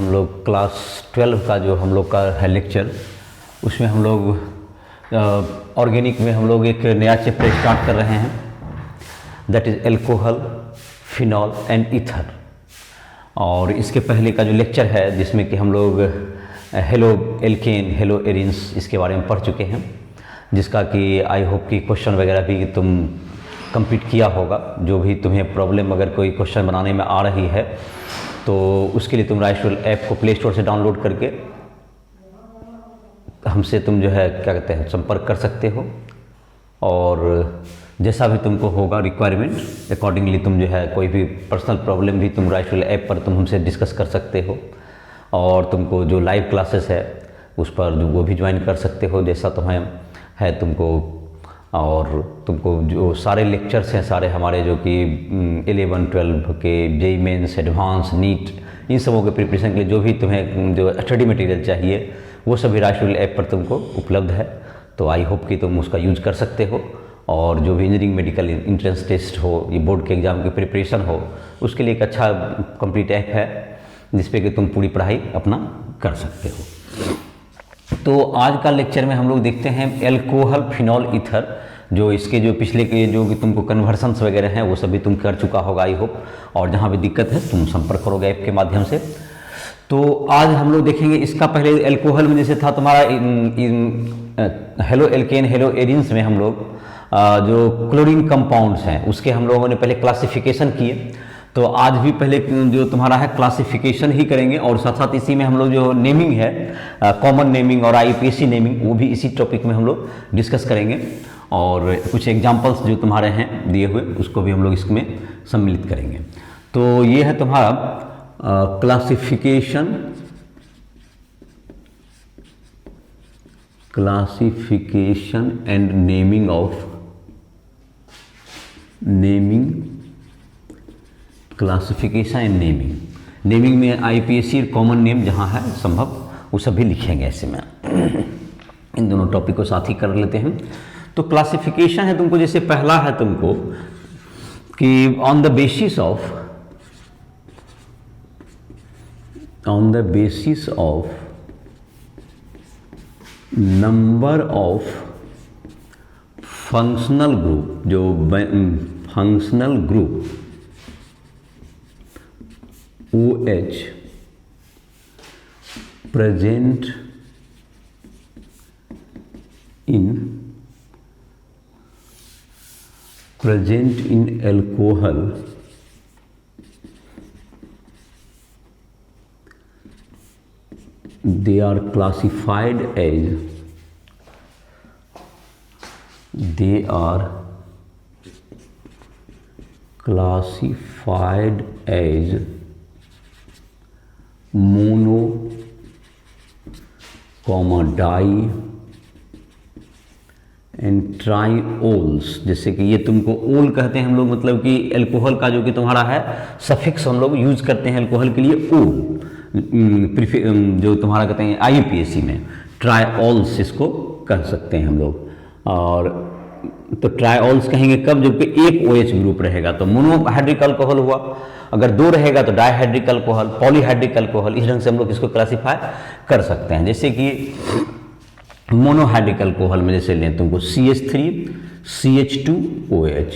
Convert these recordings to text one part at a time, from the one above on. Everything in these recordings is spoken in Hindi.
हम लोग क्लास 12 का जो हम लोग का है लेक्चर, उसमें हम लोग ऑर्गेनिक में हम लोग एक नया चैप्टर स्टार्ट कर रहे हैं, that is alcohol, phenol and ether. और इसके पहले का जो लेक्चर है जिसमें कि हम लोग हेलो एल्केन, हेलो एरिन्स इसके बारे में पढ़ चुके हैं, जिसका कि आई होप कि क्वेश्चन वगैरह भी तुम कंप्लीट किया होगा। जो भी तुम्हें प्रॉब्लम अगर कोई क्वेश्चन बनाने में आ रही है तो उसके लिए तुम राइस ऐप को प्ले स्टोर से डाउनलोड करके हमसे तुम जो है क्या कहते हैं संपर्क कर सकते हो, और जैसा भी तुमको होगा रिक्वायरमेंट अकॉर्डिंगली तुम जो है कोई भी पर्सनल प्रॉब्लम भी तुम राइस ऐप पर तुम हमसे डिस्कस कर सकते हो, और तुमको जो लाइव क्लासेस है उस पर जो वो भी ज्वाइन कर सकते हो जैसा तुम्हें है तुमको। और तुमको जो सारे लेक्चर्स हैं सारे हमारे जो कि 11, 12 के जेई मेंस, एडवांस, नीट, इन सबों के प्रिपरेशन के लिए जो भी तुम्हें जो स्टडी मटेरियल चाहिए वो सभी राइस ऐप पर तुमको उपलब्ध है। तो आई होप कि तुम उसका यूज कर सकते हो, और जो भी इंजीनियरिंग मेडिकल इंट्रेंस टेस्ट हो, ये बोर्ड के एग्ज़ाम की प्रिपरेशन हो, उसके लिए एक अच्छा कंप्लीट ऐप है जिस पे कि तुम पूरी पढ़ाई अपना कर सकते हो। तो आज का लेक्चर में हम लोग देखते हैं एल्कोहल, फिनॉल, ईथर। जो इसके जो पिछले के जो भी तुमको कन्वर्सन्स वगैरह हैं वो सभी तुम कर चुका होगा आई होप, और जहाँ भी दिक्कत है तुम संपर्क करोगे ऐप के माध्यम से। तो आज हम लोग देखेंगे इसका पहले एल्कोहल में जैसे था तुम्हारा हेलो एल्केन, हेलो एरिन्स में हम लोग जो क्लोरीन कंपाउंड्स हैं उसके हम लोगों ने पहले क्लासिफिकेशन किए। तो आज भी पहले जो तुम्हारा है क्लासिफिकेशन ही करेंगे, और साथ साथ इसी में हम लोग जो नेमिंग है कॉमन नेमिंग और आईपीएसी नेमिंग वो भी इसी टॉपिक में हम लोग डिस्कस करेंगे, और कुछ एग्जांपल्स जो तुम्हारे हैं दिए हुए उसको भी हम लोग इसमें सम्मिलित करेंगे। तो ये है तुम्हारा classification and naming of classification and naming में आईपीएसी कॉमन नेम जहाँ है संभव वो सभी लिखेंगे ऐसे में। इन दोनों टॉपिक को साथ ही कर लेते हैं। तो क्लासिफिकेशन है तुमको, जैसे पहला है तुमको कि on the basis of number of functional group, जो functional group OH present in alcohol they are classified as mono, di and triols. जैसे कि ये तुमको ओल कहते हैं हम लोग, मतलब कि एल्कोहल का जो कि तुम्हारा है सफिक्स हम लोग यूज करते हैं एल्कोहल के लिए ओल, जो तुम्हारा कहते हैं आईपीएसी में ट्राईओल्स इसको कह सकते हैं हम लोग। और तो ट्राईओल्स कहेंगे कब, जबकि एक OH ग्रुप रहेगा तो मोनोहाइड्रिक अल्कोहल हुआ, अगर दो रहेगा तो डाइहाइड्रिक अल्कोहल, पॉलीहाइड्रिक अल्कोहल। इस ढंग से हम लोग इसको क्लासिफाई कर सकते हैं। जैसे कि मोनोहाइड्रिक अल्कोहल में जैसे लें तुमको CH3 CH2OH,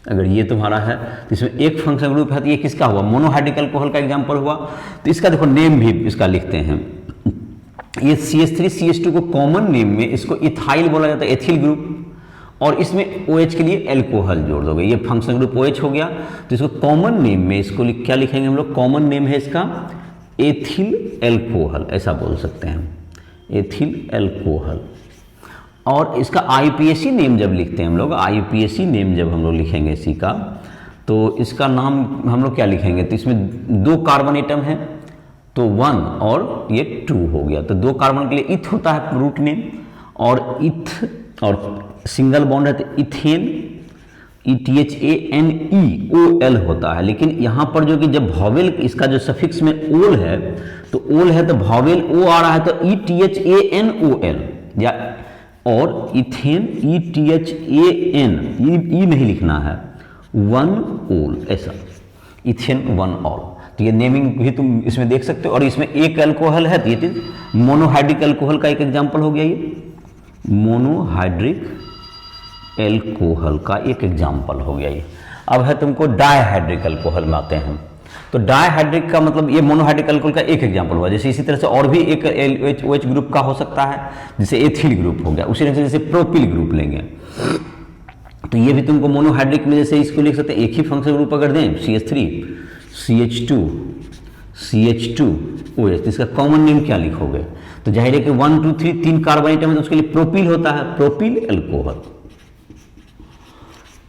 अगर ये तुम्हारा है तो इसमें एक फंक्शन ग्रुप है तो ये किसका हुआ, मोनोहाइड्रिक अल्कोहल का एग्जाम्पल हुआ। तो इसका देखो नेम भी इसका लिखते हैं, ये CH3 CH2 को कॉमन नेम में इसको इथाइल बोला जाता है, एथिल ग्रुप, और इसमें OH के लिए एल्कोहल जोड़ दोगे, ये फंक्शन ग्रुप OH हो गया। तो इसको कॉमन नेम में इसको क्या लिखेंगे हम लोग, कॉमन नेम है इसका एथिल एल्कोहल, ऐसा बोल सकते हैं एथिल एल्कोहल। और इसका आईपीएसी नेम जब लिखते हैं हम लोग, आईपीएसी नेम जब हम लोग लिखेंगे इसी का, तो इसका नाम हम लोग क्या लिखेंगे, तो इसमें 2 कार्बन एटम है तो 1 और ये 2 हो गया, तो 2 कार्बन के लिए इथ होता है रूट नेम, और इथ और सिंगल बॉन्ड है तो इथेन, ETHANEOL होता है। लेकिन यहाँ पर जो कि जब वॉवेल इसका जो सफिक्स में ओल है तो ओल है तो वॉवेल ओ आ रहा है तो ETHANOL, या और इथेन ETHAN, ई नहीं लिखना है, 1 ओल, ऐसा इथेन 1 ओल। तो तो ये नेमिंग भी तुम इसमें देख सकते हो। और इसमें एक अल्कोहल है तो ये चीज मोनोहाइड्रिक अल्कोहल का एक एग्जाम्पल हो गया, ये मोनोहाइड्रिक एल्कोहल का एक एग्जाम्पल हो गया ये। अब है तुमको डायहाइड्रिक अल्कोहल में आते हैं। तो डायहाइड्रिक का मतलब ये मोनोहाइड्रिक अल्कोहल का एक एग्जाम्पल हुआ। जैसे इसी तरह से और भी एक OH ग्रुप का हो सकता है, जैसे एथिल ग्रुप हो गया। उसी तरह से जैसे प्रोपिल ग्रुप लेंगे तो ये भी तुमको मोनोहाइड्रिक में जैसे इसको लिख सकते हैं, एक ही फंक्शनल ग्रुप अगर दें CH3 CH2 CH2OH, इसका कॉमन नेम क्या लिखोगे? तो जाहिर है कि 1 2 3 तीन कार्बन एटम है तो उसके लिए प्रोपिल होता है, प्रोपिल एल्कोहल,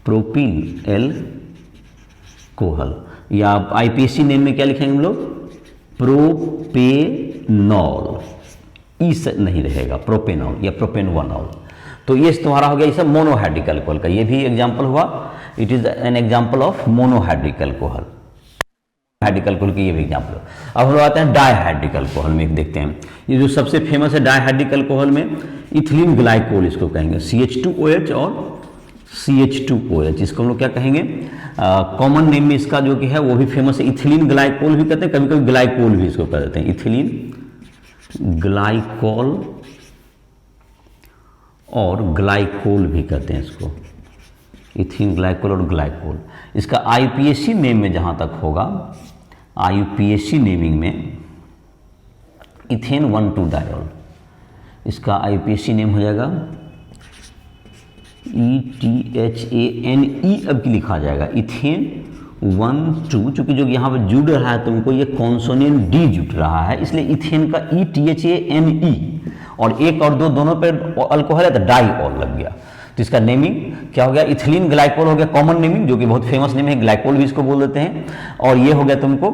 प्रोपिल एल्कोहल। या IPAC नेम में क्या लिखेंगे हम लोग? प्रोपेनॉल, इस नहीं रहेगा, प्रोपेनॉल या प्रोपेनवानॉल। तो ये तुम्हारा हो गया ये सब मोनोहाइड्रिक अल्कोहल का, ये भी एग्जांपल हुआ। It is an example of monohydric alcohol, hydric alcohol की ये भी एग्जांपल। अब हम लोग आते हैं डायहाइड्रिक अल्कोहल में, देखते हैं ये जो सबसे फेमस है डायहाइड्रिक अल्कोहल में इथिलीन ग्लाइकोल इसको कहेंगे, CH2OH और CH2OH, इसको हम लोग क्या कहेंगे? कॉमन नेम में इसका जो कि है वो भी फेमस है, इथिलीन ग्लाइकोल भी कहते हैं, कभी कभी ग्लाइकोल भी इसको कह देते हैं, इथिलीन ग्लाइकोल और ग्लाइकोल भी कहते हैं इसको, इथिलीन ग्लाइकोल और ग्लाइकोल। इसका IPAC नेम में जहां तक होगा, IPAC नेमिंग में इथेन 1,2 डायोल, इसका IPAC नेम हो जाएगा ETHANE, अब की लिखा जाएगा इथेन 1,2, चूंकि जो यहाँ पर जुड़ रहा है तुमको ये कॉन्सोनेंट D जुड़ रहा है, इसलिए इथेन का ETHANE, और एक और दो दोनों पे अल्कोहल है तो डाईऑल लग गया। तो इसका नेमिंग क्या हो गया? इथिलीन ग्लाइकोल हो गया कॉमन नेमिंग, जो कि बहुत फेमस नेम है, ग्लाइकोल भी इसको बोल देते हैं। और ये हो गया तुमको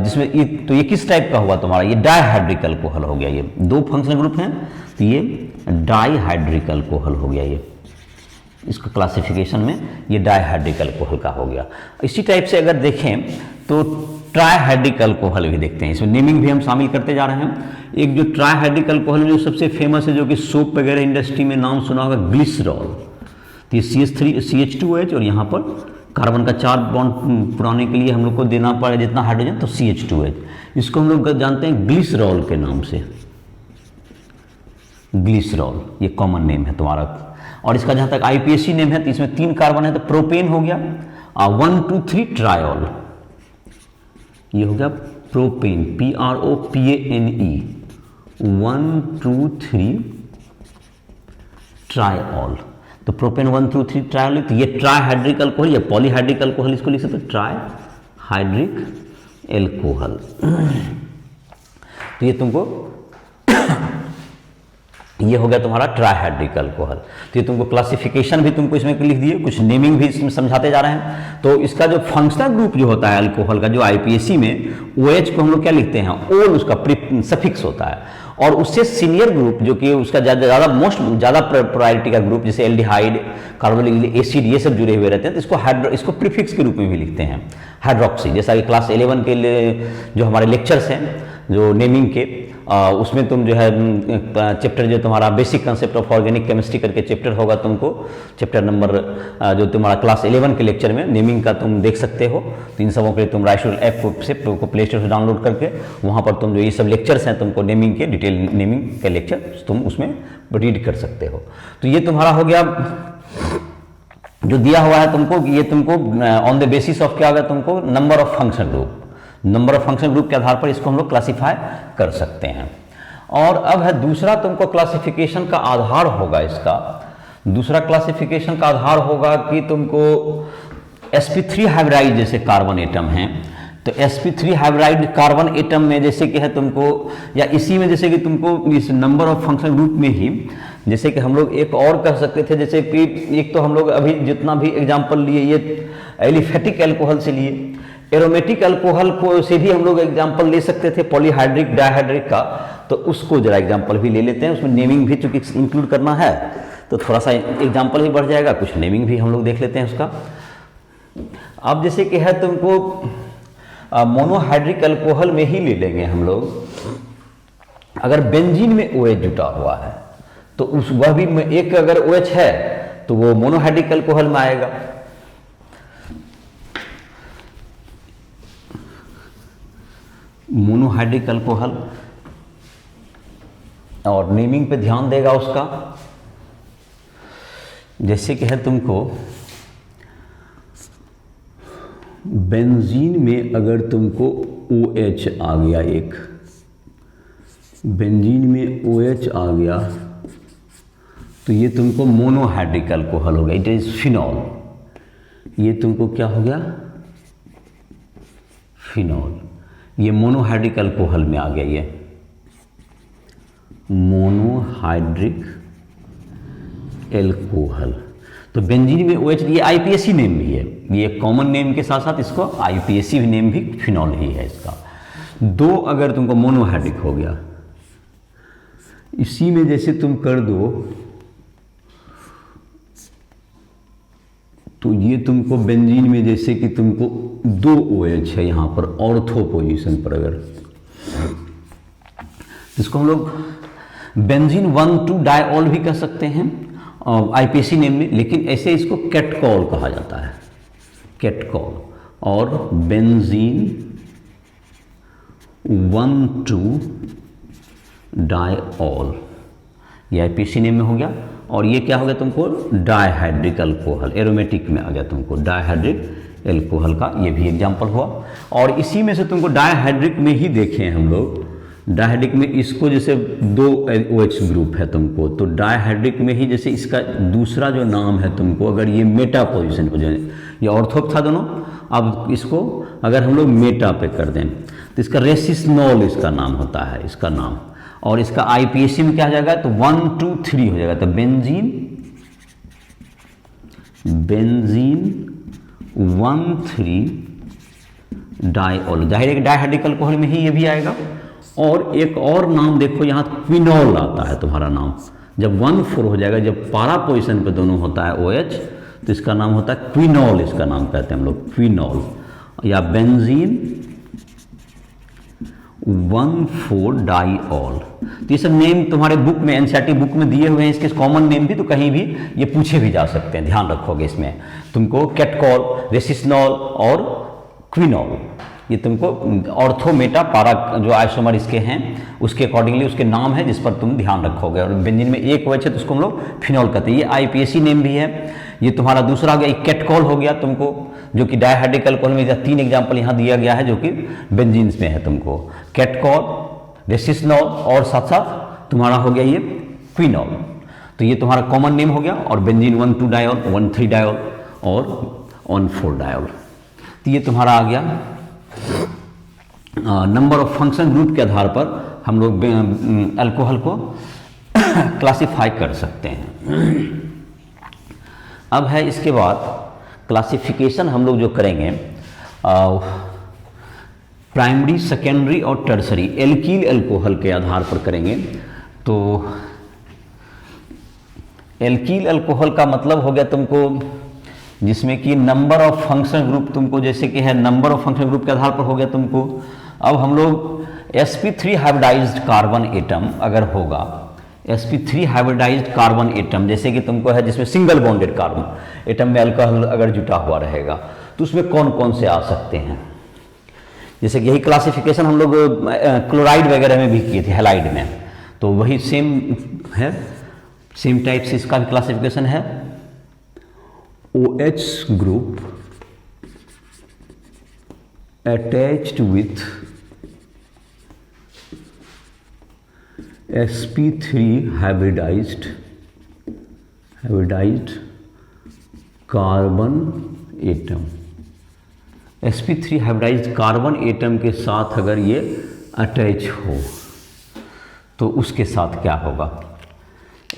जिसमें तो ये किस टाइप का हुआ तुम्हारा? ये डायहाइड्रिक अल्कोहल हो गया। ये दो फंक्शनल ग्रुप हैं तो ये डायहाइड्रिक अल्कोहल हो गया। ये इसको क्लासिफिकेशन में ये डायहाइड्रिक अल्कोहल का हो गया। इसी टाइप से अगर देखें तो ट्राइहाइड्रिक अल्कोहल भी देखते हैं, इसमें नेमिंग भी हम शामिल करते जा रहे हैं। एक जो ट्राइहाइड्रिक अल्कोहल जो सबसे फेमस है, जो कि सोप वगैरह इंडस्ट्री में नाम सुना होगा, ग्लिसरॉल। तो ये CH2OH और यहाँ पर कार्बन का 4 बॉन्ड पुराने के लिए हम लोग को देना पड़े जितना हाइड्रोजन, तो CH2OH, इसको हम लोग जानते हैं ग्लिसरॉल के नाम से, ग्लिसरॉल ये कॉमन नेम है तुम्हारा। और इसका जहाँ तक IPAC नेम है तो इसमें 3 कार्बन है तो प्रोपेन हो गया, 1 2 3 ट्रायोल, ये हो गया प्रोपेन, PROPANE, 1 2 3 ट्रायोल। तो प्रोपेन 1 2 3 ट्रायोल, तो ये ट्राइहाइड्रिक अल्कोहल या पॉलीहाइड्रिक अल्कोहल इसको लिख सकते हैं, ट्राइहाइड्रिक एल्कोहल। तो ये तुमको ये हो गया तुम्हारा ट्राइहाइड्रिक अल्कोहल। तो ये तुमको क्लासिफिकेशन भी तुमको इसमें लिख दिए, कुछ नेमिंग भी इसमें समझाते जा रहे हैं। तो इसका जो फंक्शनल ग्रुप जो होता है अल्कोहल का, जो IPAC में OH को हम लोग क्या लिखते हैं? ओल उसका सफिक्स होता है। और उससे सीनियर ग्रुप जो कि उसका ज़्यादा प्रायोरिटी का ग्रुप, जैसे एल्डिहाइड, कार्बोनिलिक एसिड, ये सब जुड़े हुए रहते हैं, तो इसको प्रीफिक्स के रूप में भी लिखते हैं, हाइड्रोक्सी। जैसा कि क्लास 11 के लिए जो हमारे लेक्चर्स हैं जो नेमिंग के, उसमें तुम जो है चैप्टर जो तुम्हारा basic concept of organic chemistry करके चैप्टर होगा, तुमको चैप्टर नंबर जो तुम्हारा क्लास 11 के लेक्चर में नेमिंग का तुम देख सकते हो। तो इन सबों के लिए तुम राइशुल ऐप को प्ले स्टोर से डाउनलोड करके वहाँ पर तुम जो ये सब लेक्चर्स हैं तुमको नेमिंग के, डिटेल नेमिंग के लेक्चर तुम उसमें रीड कर सकते हो। तो ये तुम्हारा हो गया जो दिया हुआ है तुमको, ये तुमको ऑन द बेसिस ऑफ क्या होगा, तुमको number of function group, number of function group के आधार पर इसको हम लोग क्लासिफाई कर सकते हैं। और अब है दूसरा तुमको क्लासिफिकेशन का आधार होगा, इसका दूसरा क्लासिफिकेशन का आधार होगा कि तुमको sp3 हाइब्राइड जैसे कार्बन एटम हैं, तो sp3 हाइब्राइड कार्बन एटम में जैसे कि है तुमको, या इसी में जैसे कि तुमको इस नंबर ऑफ फंक्शन ग्रुप में ही जैसे कि हम लोग एक और कह सकते थे, जैसे कि एक तो हम लोग अभी जितना भी एग्जाम्पल लिए ये एलिफेटिक अल्कोहल से लिए, एरोमेटिक अल्कोहल को से भी हम लोग एग्जाम्पल ले सकते थे, पॉलीहाइड्रिक डायहाइड्रिक का, तो उसको जरा एग्जाम्पल भी ले लेते हैं। उसमें नेमिंग भी चूंकि इंक्लूड करना है तो थोड़ा सा एग्जाम्पल भी बढ़ जाएगा, कुछ नेमिंग भी हम लोग देख लेते हैं उसका। अब जैसे कि है तुमको मोनोहाइड्रिक अल्कोहल में ही ले लेंगे हम लोग, अगर बेंजीन में OH जुटा हुआ है तो उस वह भी एक अगर OH है तो वो मोनोहाइड्रिक अल्कोहल में आएगा। मोनोहाइड्रिक अल्कोहल, और नेमिंग पे ध्यान देगा उसका। जैसे कि है तुमको बेंजीन में अगर तुमको OH आ गया, एक बेंजीन में OH आ गया तो ये तुमको मोनोहाइड्रिक अल्कोहल हो गया, इट इज फिनॉल। ये तुमको क्या हो गया, फिनॉल। ये मोनोहाइड्रिक अल्कोहल में आ गया, ये मोनोहाइड्रिक एल्कोहल। तो बेंजीन में OH, ये IPAC नेम भी है, ये कॉमन नेम के साथ साथ इसको IPAC नेम भी फिनॉल ही है इसका। दो अगर तुमको मोनोहाइड्रिक हो गया, इसी में जैसे तुम कर दो तो ये तुमको बेंजीन में जैसे कि तुमको 2 OH है यहाँ पर ऑर्थो पोजीशन पर, अगर इसको हम लोग बेंजीन 1,2 डायऑल भी कह सकते हैं IPAC नेम में, लेकिन ऐसे इसको कैटकॉल कहा जाता है, कैटकॉल। और बेंजीन 1,2 डायऑल, ये IPAC नेम में हो गया। और ये क्या हो गया तुमको, डायहाइड्रिक अल्कोहल, एरोमेटिक में आ गया तुमको डायहाइड्रिक एल्कोहल का, ये भी एग्जांपल हुआ। और इसी में से तुमको डायहाइड्रिक में ही देखे हैं हम लोग, डायहाइड्रिक में इसको जैसे 2 OH ग्रुप है तुमको, तो डायहाइड्रिक में ही जैसे इसका दूसरा जो नाम है तुमको, अगर ये मेटा पोजीशन हो जाए, ये ऑर्थो था दोनों, अब इसको अगर हम लोग मेटा पे कर दें तो इसका रेसिसनॉल इसका नाम होता है, इसका नाम। और इसका IPAC में क्या आ जाएगा, तो 1, 2, 3 हो जाएगा, तो बेंजीन 1,3 डायऑल, जाहिर है डायहाइड्रिक अल्कोहल में ही ये भी आएगा। और एक और नाम देखो यहाँ क्विनॉल आता है तुम्हारा नाम, जब 1,4 हो जाएगा, जब पारा पोजीशन पे दोनों होता है OH, तो इसका नाम होता है क्विनॉल, इसका नाम कहते हैं हम लोग क्विनॉल, या बेंजीन 1,4 डायऑल। तो ये सब नेम तुम्हारे बुक में, NCERT बुक में दिए हुए हैं, इसके कॉमन नेम भी, तो कहीं भी ये पूछे भी जा सकते हैं, ध्यान रखोगे इसमें तुमको कैटकॉल, रेसिसनॉल और क्विनॉल, ये तुमको ऑर्थोमेटा पारा जो आइसोमर इसके हैं उसके अकॉर्डिंगली उसके नाम है जिस पर तुम ध्यान रखोगे। और बेंजीन में एक OH है तो उसको हम लोग फिनॉल कहते हैं, ये IPAC नेम भी है। ये तुम्हारा दूसरा हो गया, एक कैटकॉल हो गया तुमको, जो कि डायहाइड्रिक अल्कोहल में 3 एग्जाम्पल यहाँ दिया गया है जो कि बेंजीन में है तुमको, कैटकॉल, रेसिसनॉल और साथ साथ तुम्हारा हो गया ये क्विनॉल। तो ये तुम्हारा कॉमन नेम हो गया। और बेंजीन 1,2 डायऑल, 1,3 डायऑल और 1,4 डायऑल। तो ये तुम्हारा आ गया नंबर ऑफ फंक्शन ग्रुप के आधार पर हम लोग अल्कोहल को क्लासिफाई कर सकते हैं। अब है इसके बाद क्लासिफिकेशन हम लोग जो करेंगे प्राइमरी, सेकेंडरी और टर्सरी एल्कील अल्कोहल के आधार पर करेंगे। तो एल्कील अल्कोहल का मतलब हो गया तुमको जिसमें कि नंबर ऑफ फंक्शन ग्रुप तुमको जैसे कि है नंबर ऑफ फंक्शन ग्रुप के आधार पर हो गया तुमको। अब हम लोग sp3 हाइब्रिडाइज्ड कार्बन एटम अगर होगा, sp3 हाइब्रिडाइज्ड कार्बन एटम जैसे कि तुमको है जिसमें सिंगल बॉन्डेड कार्बन एटम में अल्कोहल अगर जुटा हुआ रहेगा तो उसमें कौन कौन से आ सकते हैं। जैसे कि यही क्लासिफिकेशन हम लोग क्लोराइड वगैरह में भी किए थे, हैलाइड में, तो वही सेम है, सेम टाइप से इसका भी क्लासिफिकेशन है। OH group attached with sp3 hybridized carbon atom, sp3 hybridized carbon atom के साथ अगर ये अटैच हो तो उसके साथ क्या होगा,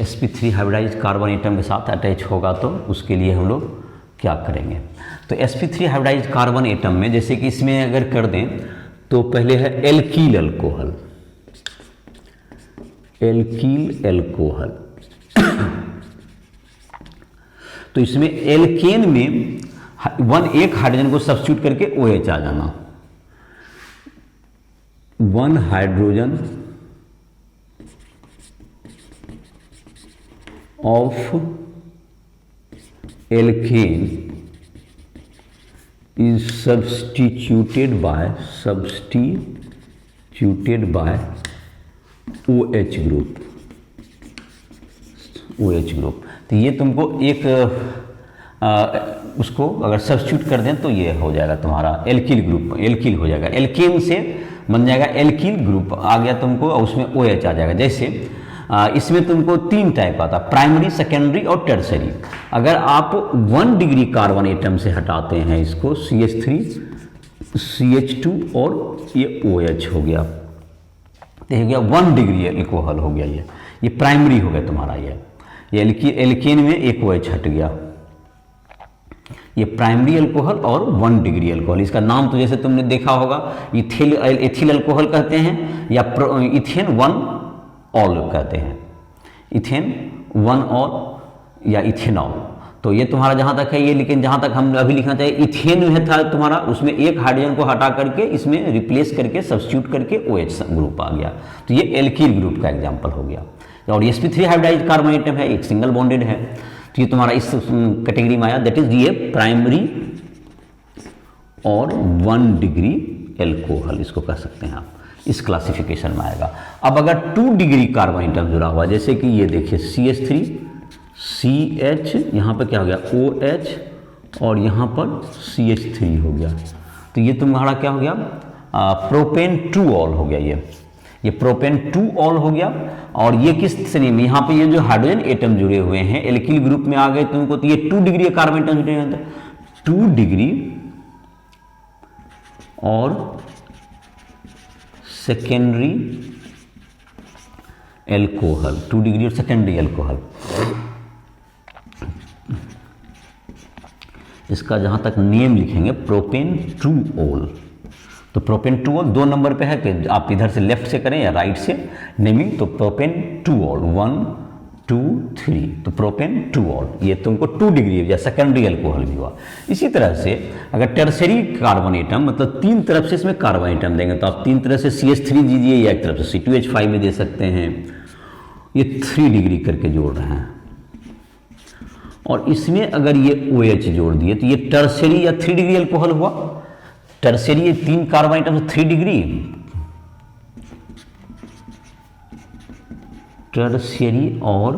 sp3 हाइब्रिडाइज्ड कार्बन एटम के साथ अटैच होगा तो उसके लिए हम लोग क्या करेंगे। तो sp3 हाइब्रिडाइज्ड कार्बन एटम में जैसे कि इसमें अगर कर दें तो पहले है एल्कील अल्कोहल, एल्कील अल्कोहल। तो इसमें एल्केन में एक हाइड्रोजन को सब्स्टिट्यूट करके OH आ जाना, 1 hydrogen of alkane is substituted by substituted substituted by OH group, OH group. तो ये तुमको एक उसको अगर सब्स्टिट्यूट कर दें तो ये हो जाएगा तुम्हारा एल्किल ग्रुप, एल्किल हो जाएगा, एल्केन से बन जाएगा एल्किल ग्रुप आ गया तुमको, और उसमें OH आ जाएगा। जैसे इसमें तुमको 3 टाइप आता, प्राइमरी, सेकेंडरी और टर्सरी। अगर आप 1 डिग्री कार्बन एटम से हटाते हैं इसको, CH3, CH2 और ये OH हो गया, तो हो गया 1 डिग्री एल्कोहल हो गया। ये प्राइमरी हो गया तुम्हारा। ये एल्केन में एक OH हट गया, ये प्राइमरी अल्कोहल और 1 डिग्री अल्कोहल। इसका नाम तो जैसे तुमने देखा होगा एथिल अल्कोहल कहते हैं, या इथेन 1 ऑल कहते हैं, इथेन 1 ऑल या इथेनॉल। तो ये तुम्हारा जहाँ तक है ये, लेकिन जहाँ तक हम अभी लिखना चाहिए इथेन में था तुम्हारा, उसमें एक हाइड्रोजन को हटा करके इसमें रिप्लेस करके सब्स्टिट्यूट करके OH ग्रुप आ गया, तो ये एल्किल ग्रुप का एग्जाम्पल हो गया। और sp3 हाइब्रिडाइज्ड कार्बन एटम है, एक सिंगल बॉन्डेड है, तो ये तुम्हारा इस कैटेगरी में आया, दैट इज ये प्राइमरी और 1 डिग्री एल्कोहल इसको कह सकते हैं आप, इस क्लासिफिकेशन में आएगा। अब अगर 2 डिग्री कार्बन एटम जुड़ा हुआ, जैसे कि ये देखिए CH3 CH, यहाँ पर क्या हो गया OH और यहाँ पर CH3 हो गया, तो ये तुम्हारा क्या हो गया प्रोपेन 2 ऑल हो गया। ये प्रोपेन 2 ऑल हो गया। और ये किस श्रेणी में, यहाँ पे ये जो हाइड्रोजन एटम जुड़े हुए हैं एल्किल ग्रुप में आ गए तुमको, तो ये 2 डिग्री कार्बन एटम जुड़े हैं, 2 डिग्री और सेकेंडरी एल्कोहल, 2 डिग्री और सेकेंडरी एल्कोहल। इसका जहां तक नेम लिखेंगे प्रोपेन 2 ऑल, तो प्रोपेन 2 ऑल 2 नंबर पे है कि आप इधर से लेफ्ट से करें या राइट से नेमिंग, तो प्रोपेन 2 ऑल 1 2 3, तो प्रोपेन 2 ऑल ये तुमको 2 डिग्री या सेकेंडरी अल्कोहल भी हुआ। इसी तरह से अगर टर्सरी कार्बन एटम, मतलब 3 तरफ से इसमें कार्बन एटम देंगे, तो आप 3 तरफ से CH3 दीजिए या एक तरफ से C2H5 में दे सकते हैं, ये 3 डिग्री करके जोड़ रहे हैं। और इसमें अगर ये OH जोड़ दिए तो ये टर्सरी या 3 डिग्री अल्कोहल हुआ। टर्सरी ये 3 कार्बन एटम से 3 डिग्री, टर्सरी और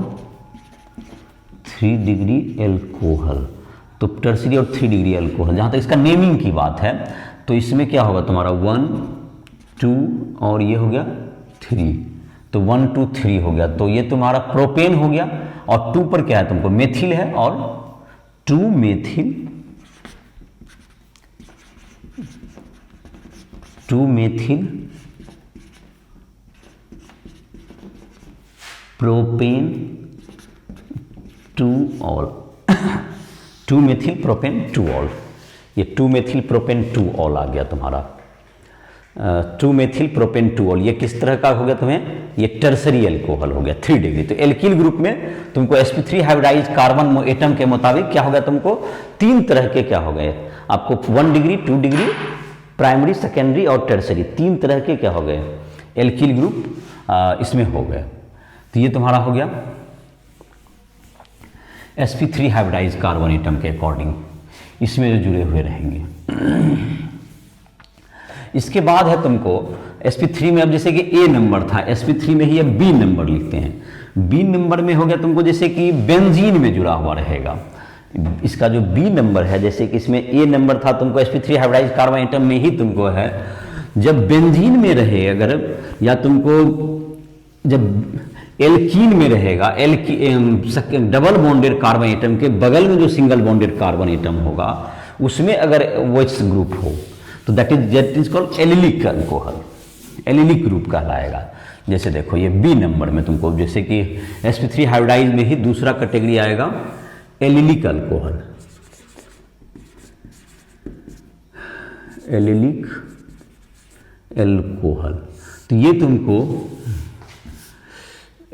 3 डिग्री एल्कोहल, तो टर्सरी और 3 डिग्री एल्कोहल। जहां तक इसका नेमिंग की बात है तो इसमें क्या होगा तुम्हारा 1 2 और ये हो गया 3, तो 1 2 3 हो गया, तो ये तुम्हारा प्रोपेन हो गया। और 2 पर क्या है तुमको मेथिल है, और 2 methyl propane 2 all 2 methyl propane 2 all, ये 2 मेथिल प्रोपेन 2 ऑल आ गया तुम्हारा 2 मेथिल प्रोपेन 2 ऑल। ये किस तरह का हो गया तुम्हें, ये टर्सरी एल्कोहल हो गया 3 डिग्री। तो एल्किल ग्रुप में तुमको sp3 हाइब्रिडाइज्ड कार्बन एटम के मुताबिक क्या हो गया तुमको 3 तरह के क्या हो गए आपको 1 डिग्री 2 डिग्री प्राइमरी सेकेंडरी और टर्सरी 3 तरह के क्या हो गए एल्किल ग्रुप इसमें हो गए। तो ये तुम्हारा हो गया sp3 हाइब्रिडाइज्ड कार्बन एटम के अकॉर्डिंग इसमें जो जुड़े हुए रहेंगे। इसके बाद है तुमको sp3 में, अब जैसे कि A नंबर था, sp3 में ही अब B नंबर लिखते हैं। B नंबर में हो गया तुमको जैसे कि बेंजीन में जुड़ा हुआ रहेगा। इसका जो B नंबर है, जैसे कि इसमें A नंबर था तुमको sp3 हाइब्रिडाइज्ड कार्बन एटम में ही तुमको है, जब बेंजीन में रहे अगर, या तुमको जब एल्कीन में रहेगा, डबल बॉन्डेड कार्बन एटम के बगल में जो सिंगल बॉन्डेड कार्बन एटम होगा उसमें अगर OH ग्रुप हो तो that is called allylic alcohol, allylic group कहलाएगा। जैसे देखो ये B नंबर में तुमको जैसे कि sp3 हाइब्रिडाइज में ही दूसरा कैटेगरी आएगा एलिलिक अल्कोहल, एलिलिक अल्कोहल। तो ये तुमको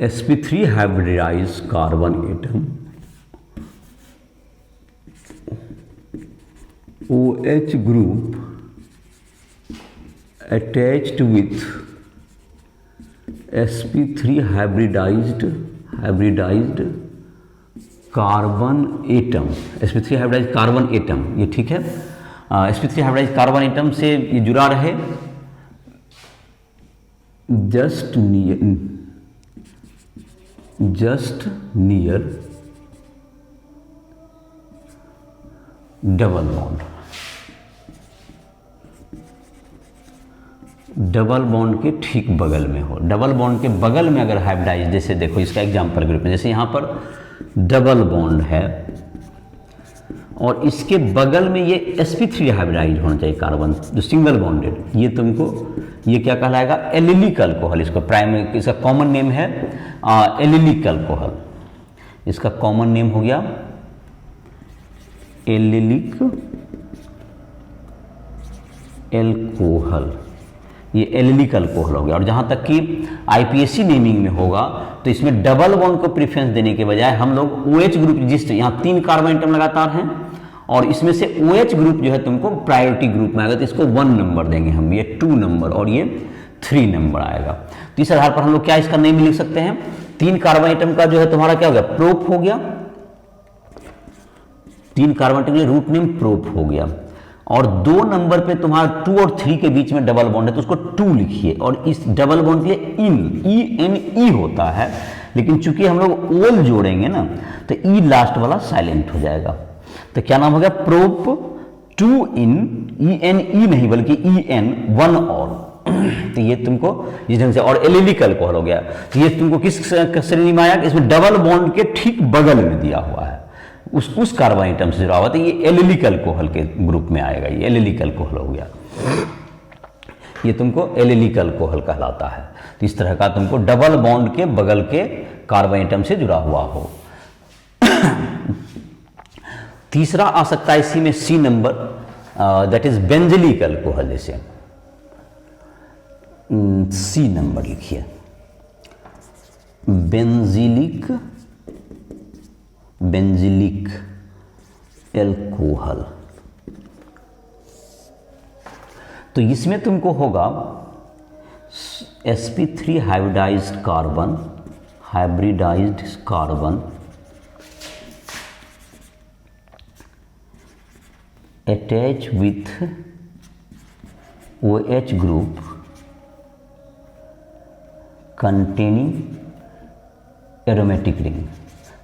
sp3 hybridize carbon atom OH group attached with sp3 hybridized carbon atom, sp3 hybridized carbon atom, ये ठीक है। sp3 हाइब्रिडाइज्ड कार्बन एटम से ये जुड़ा रहे just near double bond, double bond के ठीक बगल में हो। डबल बॉन्ड के बगल में अगर हाइब्रिडाइज, जैसे देखो इसका एग्जांपल के रूप में, जैसे यहाँ पर डबल बॉन्ड है और इसके बगल में ये sp3 हाइब्रिडाइज होना चाहिए कार्बन, जो सिंगल बॉन्डेड, ये तुमको ये क्या कहलाएगा, एलिलिक अल्कोहल। इसका प्राइमरी, इसका कॉमन नेम है एलिलिक अल्कोहल। इसका कॉमन नेम हो गया एलिलिक एल्कोहल, ये एलिलिक अल्कोहल हो गया। और जहाँ तक कि आईपीएससी नेमिंग में होगा तो इसमें डबल बॉन्ड को प्रेफरेंस देने के बजाय हम लोग OH ग्रुप, जिस यहाँ 3 कार्बन एटम लगातार हैं और इसमें से OH ग्रुप जो है तुमको प्रायोरिटी ग्रुप में आएगा, तो इसको 1 नंबर देंगे हम, ये 2 नंबर और ये 3 नंबर आएगा। तो इस आधार पर हम लोग क्या इसका नेम लिख सकते हैं, 3 कार्बन एटम का जो है तुम्हारा क्या हो गया, प्रोप हो गया, 3 कार्बन एटम के लिए रूट नेम प्रोप हो गया। और 2 नंबर पे तुम्हारा 2 और 3 के बीच में डबल बॉन्ड है तो उसको 2 लिखिए। और इस डबल बॉन्ड के लिए इन होता है, लेकिन चूंकि हम लोग ओल जोड़ेंगे ना तो ई लास्ट वाला साइलेंट हो जाएगा। तो क्या नाम हो गया, प्रोप 2 इन, ई नहीं बल्कि EN 1 और। तो ये तुमको इस ढंग से, और एलिलिक अल्कोहल हो गया। तो ये तुमको किस श्रेणी में आया, इसमें डबल बॉन्ड के ठीक बगल में दिया हुआ है, उस कार्बन आइटम से जुड़ा हुआ, तो ये एलिलिक अल्कोहल के ग्रुप में आएगा। ये एलिलिक अल्कोहल हो गया, ये तुमको एलिलिक अल्कोहल कहलाता है। तो इस तरह का तुमको डबल बॉन्ड के बगल के कार्बन आइटम से जुड़ा हुआ हो। तीसरा आ सकता है इसी में C number, that is benzylic alcohol. जैसे C नंबर लिखिए, बेंजिलिक एल्कोहल। तो इसमें तुमको होगा sp3 hybridized carbon attach with OH group containing aromatic ring,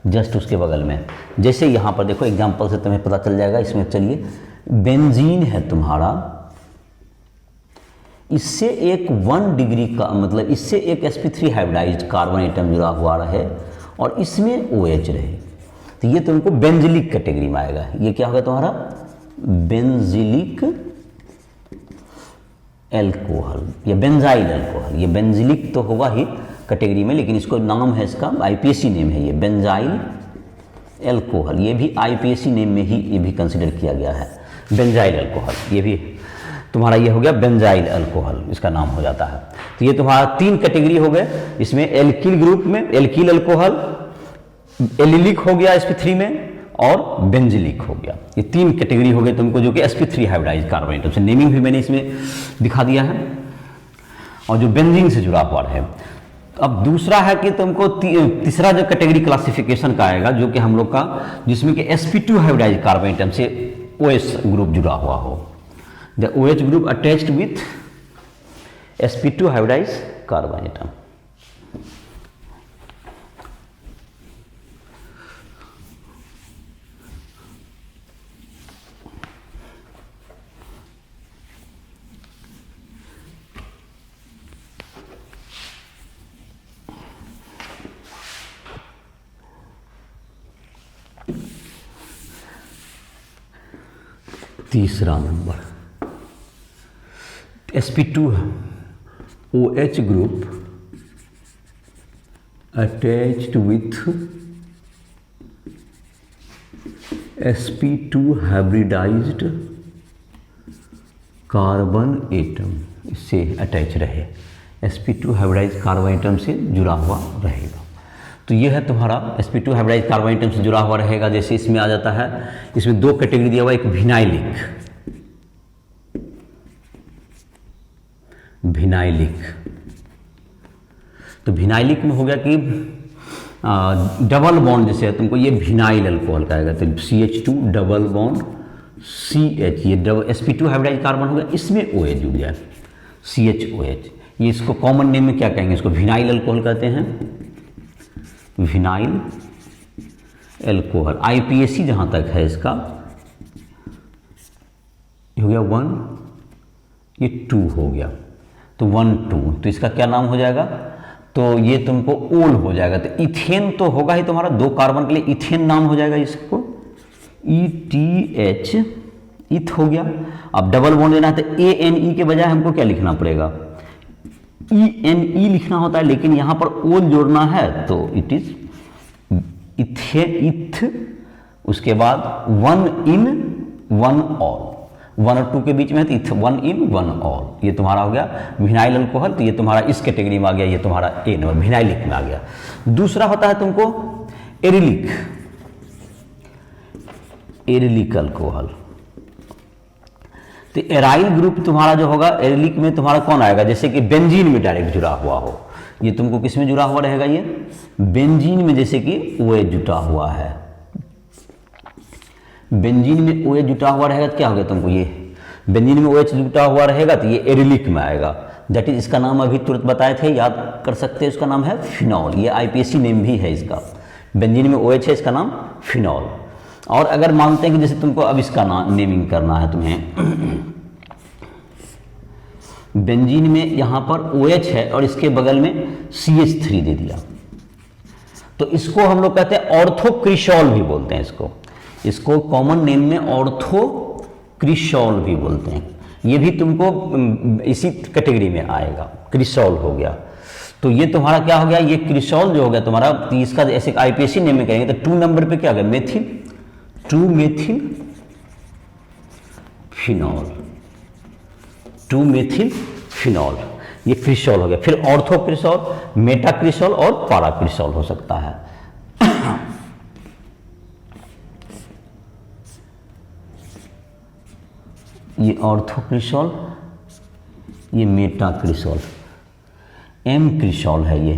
just उसके बगल में। जैसे यहाँ पर देखो एग्जांपल से तुम्हें पता चल जाएगा। इसमें चलिए, बेंजीन है तुम्हारा, इससे एक 1 डिग्री का मतलब इससे एक sp3 हाइब्रिडाइज्ड कार्बन आइटम जुड़ा हुआ रहे और इसमें OH रहे, तो ये तुमको बेंजिलिक कैटेगरी में आएगा। ये क्या होगा तुम्हारा, बेंजिलिक एल्कोहल या बेंजाइल अल्कोहल। ये बेंजिलिक तो होगा ही कैटेगरी में, लेकिन इसको नाम है, इसका आईपीएससी नेम है ये बेंजाइल एल्कोहल। ये भी आईपीएससी नेम में ही ये भी कंसिडर किया गया है, बेंजाइल अल्कोहल। ये भी तुम्हारा ये हो गया बेंजाइल अल्कोहल, इसका नाम हो जाता है। तो ये तुम्हारा 3 कैटेगरी हो गए। इसमें एल्किल ग्रुप में एल्किल अल्कोहल, एलिलिक हो गया sp3 में, और बेंजिलिक हो गया। ये 3 कैटेगरी हो गए तुमको, जो कि sp3 हाइब्रिडाइज्ड कार्बन आइटम से। नेमिंग भी मैंने इसमें दिखा दिया है, और जो बेंजीन से जुड़ा हुआ है। अब दूसरा है कि तुमको तीसरा जो कैटेगरी क्लासिफिकेशन का आएगा, जो कि हम लोग का, जिसमें कि sp2 हाइब्रिडाइज्ड कार्बन आइटम से OH ग्रुप जुड़ा हुआ हो, the OH group attached with sp2 hybridized carbon atom. तीसरा नंबर sp2 OH group attached with sp2 hybridized carbon atom, इससे अटैच रहे, sp2 हाइब्रिडाइज्ड कार्बन एटम से जुड़ा हुआ रहेगा। तो ये है तुम्हारा sp2 हाइब्रिडाइज्ड कार्बन एटम से जुड़ा हुआ रहेगा। जैसे इसमें आ जाता है, इसमें 2 कैटेगरी दिया हुआ, एक भिनाइलिक। तो भिनाइलिक में हो गया कि डबल बॉन्ड, जैसे तुमको ये भिनाइल अल्कोहल का आएगा, तो CH2 डबल बॉन्ड CH, ये sp2 हाइब्रिडाइज्ड कार्बन हो गया, इसमें OH जुड़ जाए, CHOH। ये इसको कॉमन नेम में क्या कहेंगे, इसको विनाइल अल्कोहल कहते हैं, विनाइल अल्कोहल। आईपीएसी जहां तक है इसका हो गया 1, ये 2 हो गया, तो 1 2, तो इसका क्या नाम हो जाएगा, तो ये तुमको ओल हो जाएगा। तो इथेन तो होगा ही तुम्हारा, 2 कार्बन के लिए इथेन नाम हो जाएगा इसको, ETH, इथ हो गया। अब डबल बॉन्ड लेना है तो ANE के बजाय हमको क्या लिखना पड़ेगा, ENE लिखना होता है, लेकिन यहां पर ओल जोड़ना है तो इट इज इथे, इथ, उसके बाद 1 in 1 ऑल, 1 और 2 के बीच में है तो इथ 1 in 1 ऑल, ये तुम्हारा हो गया विनाइल अल्कोहल। तो ये तुम्हारा इस कैटेगरी में आ गया, ये तुम्हारा ए नंबर विनाइलिक में आ गया। दूसरा होता है तुमको एरिलिक, एरिलिक अल्कोहल। तो एराइल ग्रुप तुम्हारा जो होगा एरिलिक में तुम्हारा कौन आएगा, जैसे कि बेंजीन में डायरेक्ट जुड़ा हुआ हो, ये तुमको किस में जुड़ा हुआ रहेगा, ये बेंजीन में, जैसे कि OH जुटा हुआ है, बेंजीन में OH जुटा हुआ रहेगा तो क्या हो गया तुमको, ये बेंजीन में OH जुटा हुआ रहेगा तो ये एरिलिक में आएगा। दैट इज, इसका नाम अभी तुरंत बताए थे, याद कर सकते हैं, इसका नाम है फिनॉल, ये आईपीएसी नेम भी है इसका, बेंजीन में OH है, इसका नाम फिनॉल। और अगर मानते हैं कि जैसे तुमको अब इसका नाम नेमिंग करना है तुम्हें, बेंजीन में यहां पर OH है और इसके बगल में CH3 दे दिया, तो इसको हम लोग कहते हैं ऑर्थोक्रिशॉल भी बोलते हैं इसको कॉमन नेम में ऑर्थोक्रिशॉल भी बोलते हैं। ये भी तुमको इसी कैटेगरी में आएगा, क्रिसॉल हो गया। तो ये तुम्हारा क्या हो गया, ये क्रिसॉल जो हो गया तुम्हारा, तो इसका ऐसे आईपीएसी नेम में कहेंगे तो 2 नंबर पे क्या हो गया, methyl, 2 methyl phenol, 2 methyl phenol, ये क्रिसॉल हो गया। फिर ऑर्थोक्रिसॉल, मेटाक्रिसॉल और पाराक्रिसॉल हो सकता है। ये ऑर्थोक्रिसॉल, ये मेटाक्रिसॉल, एम क्रिसॉल है ये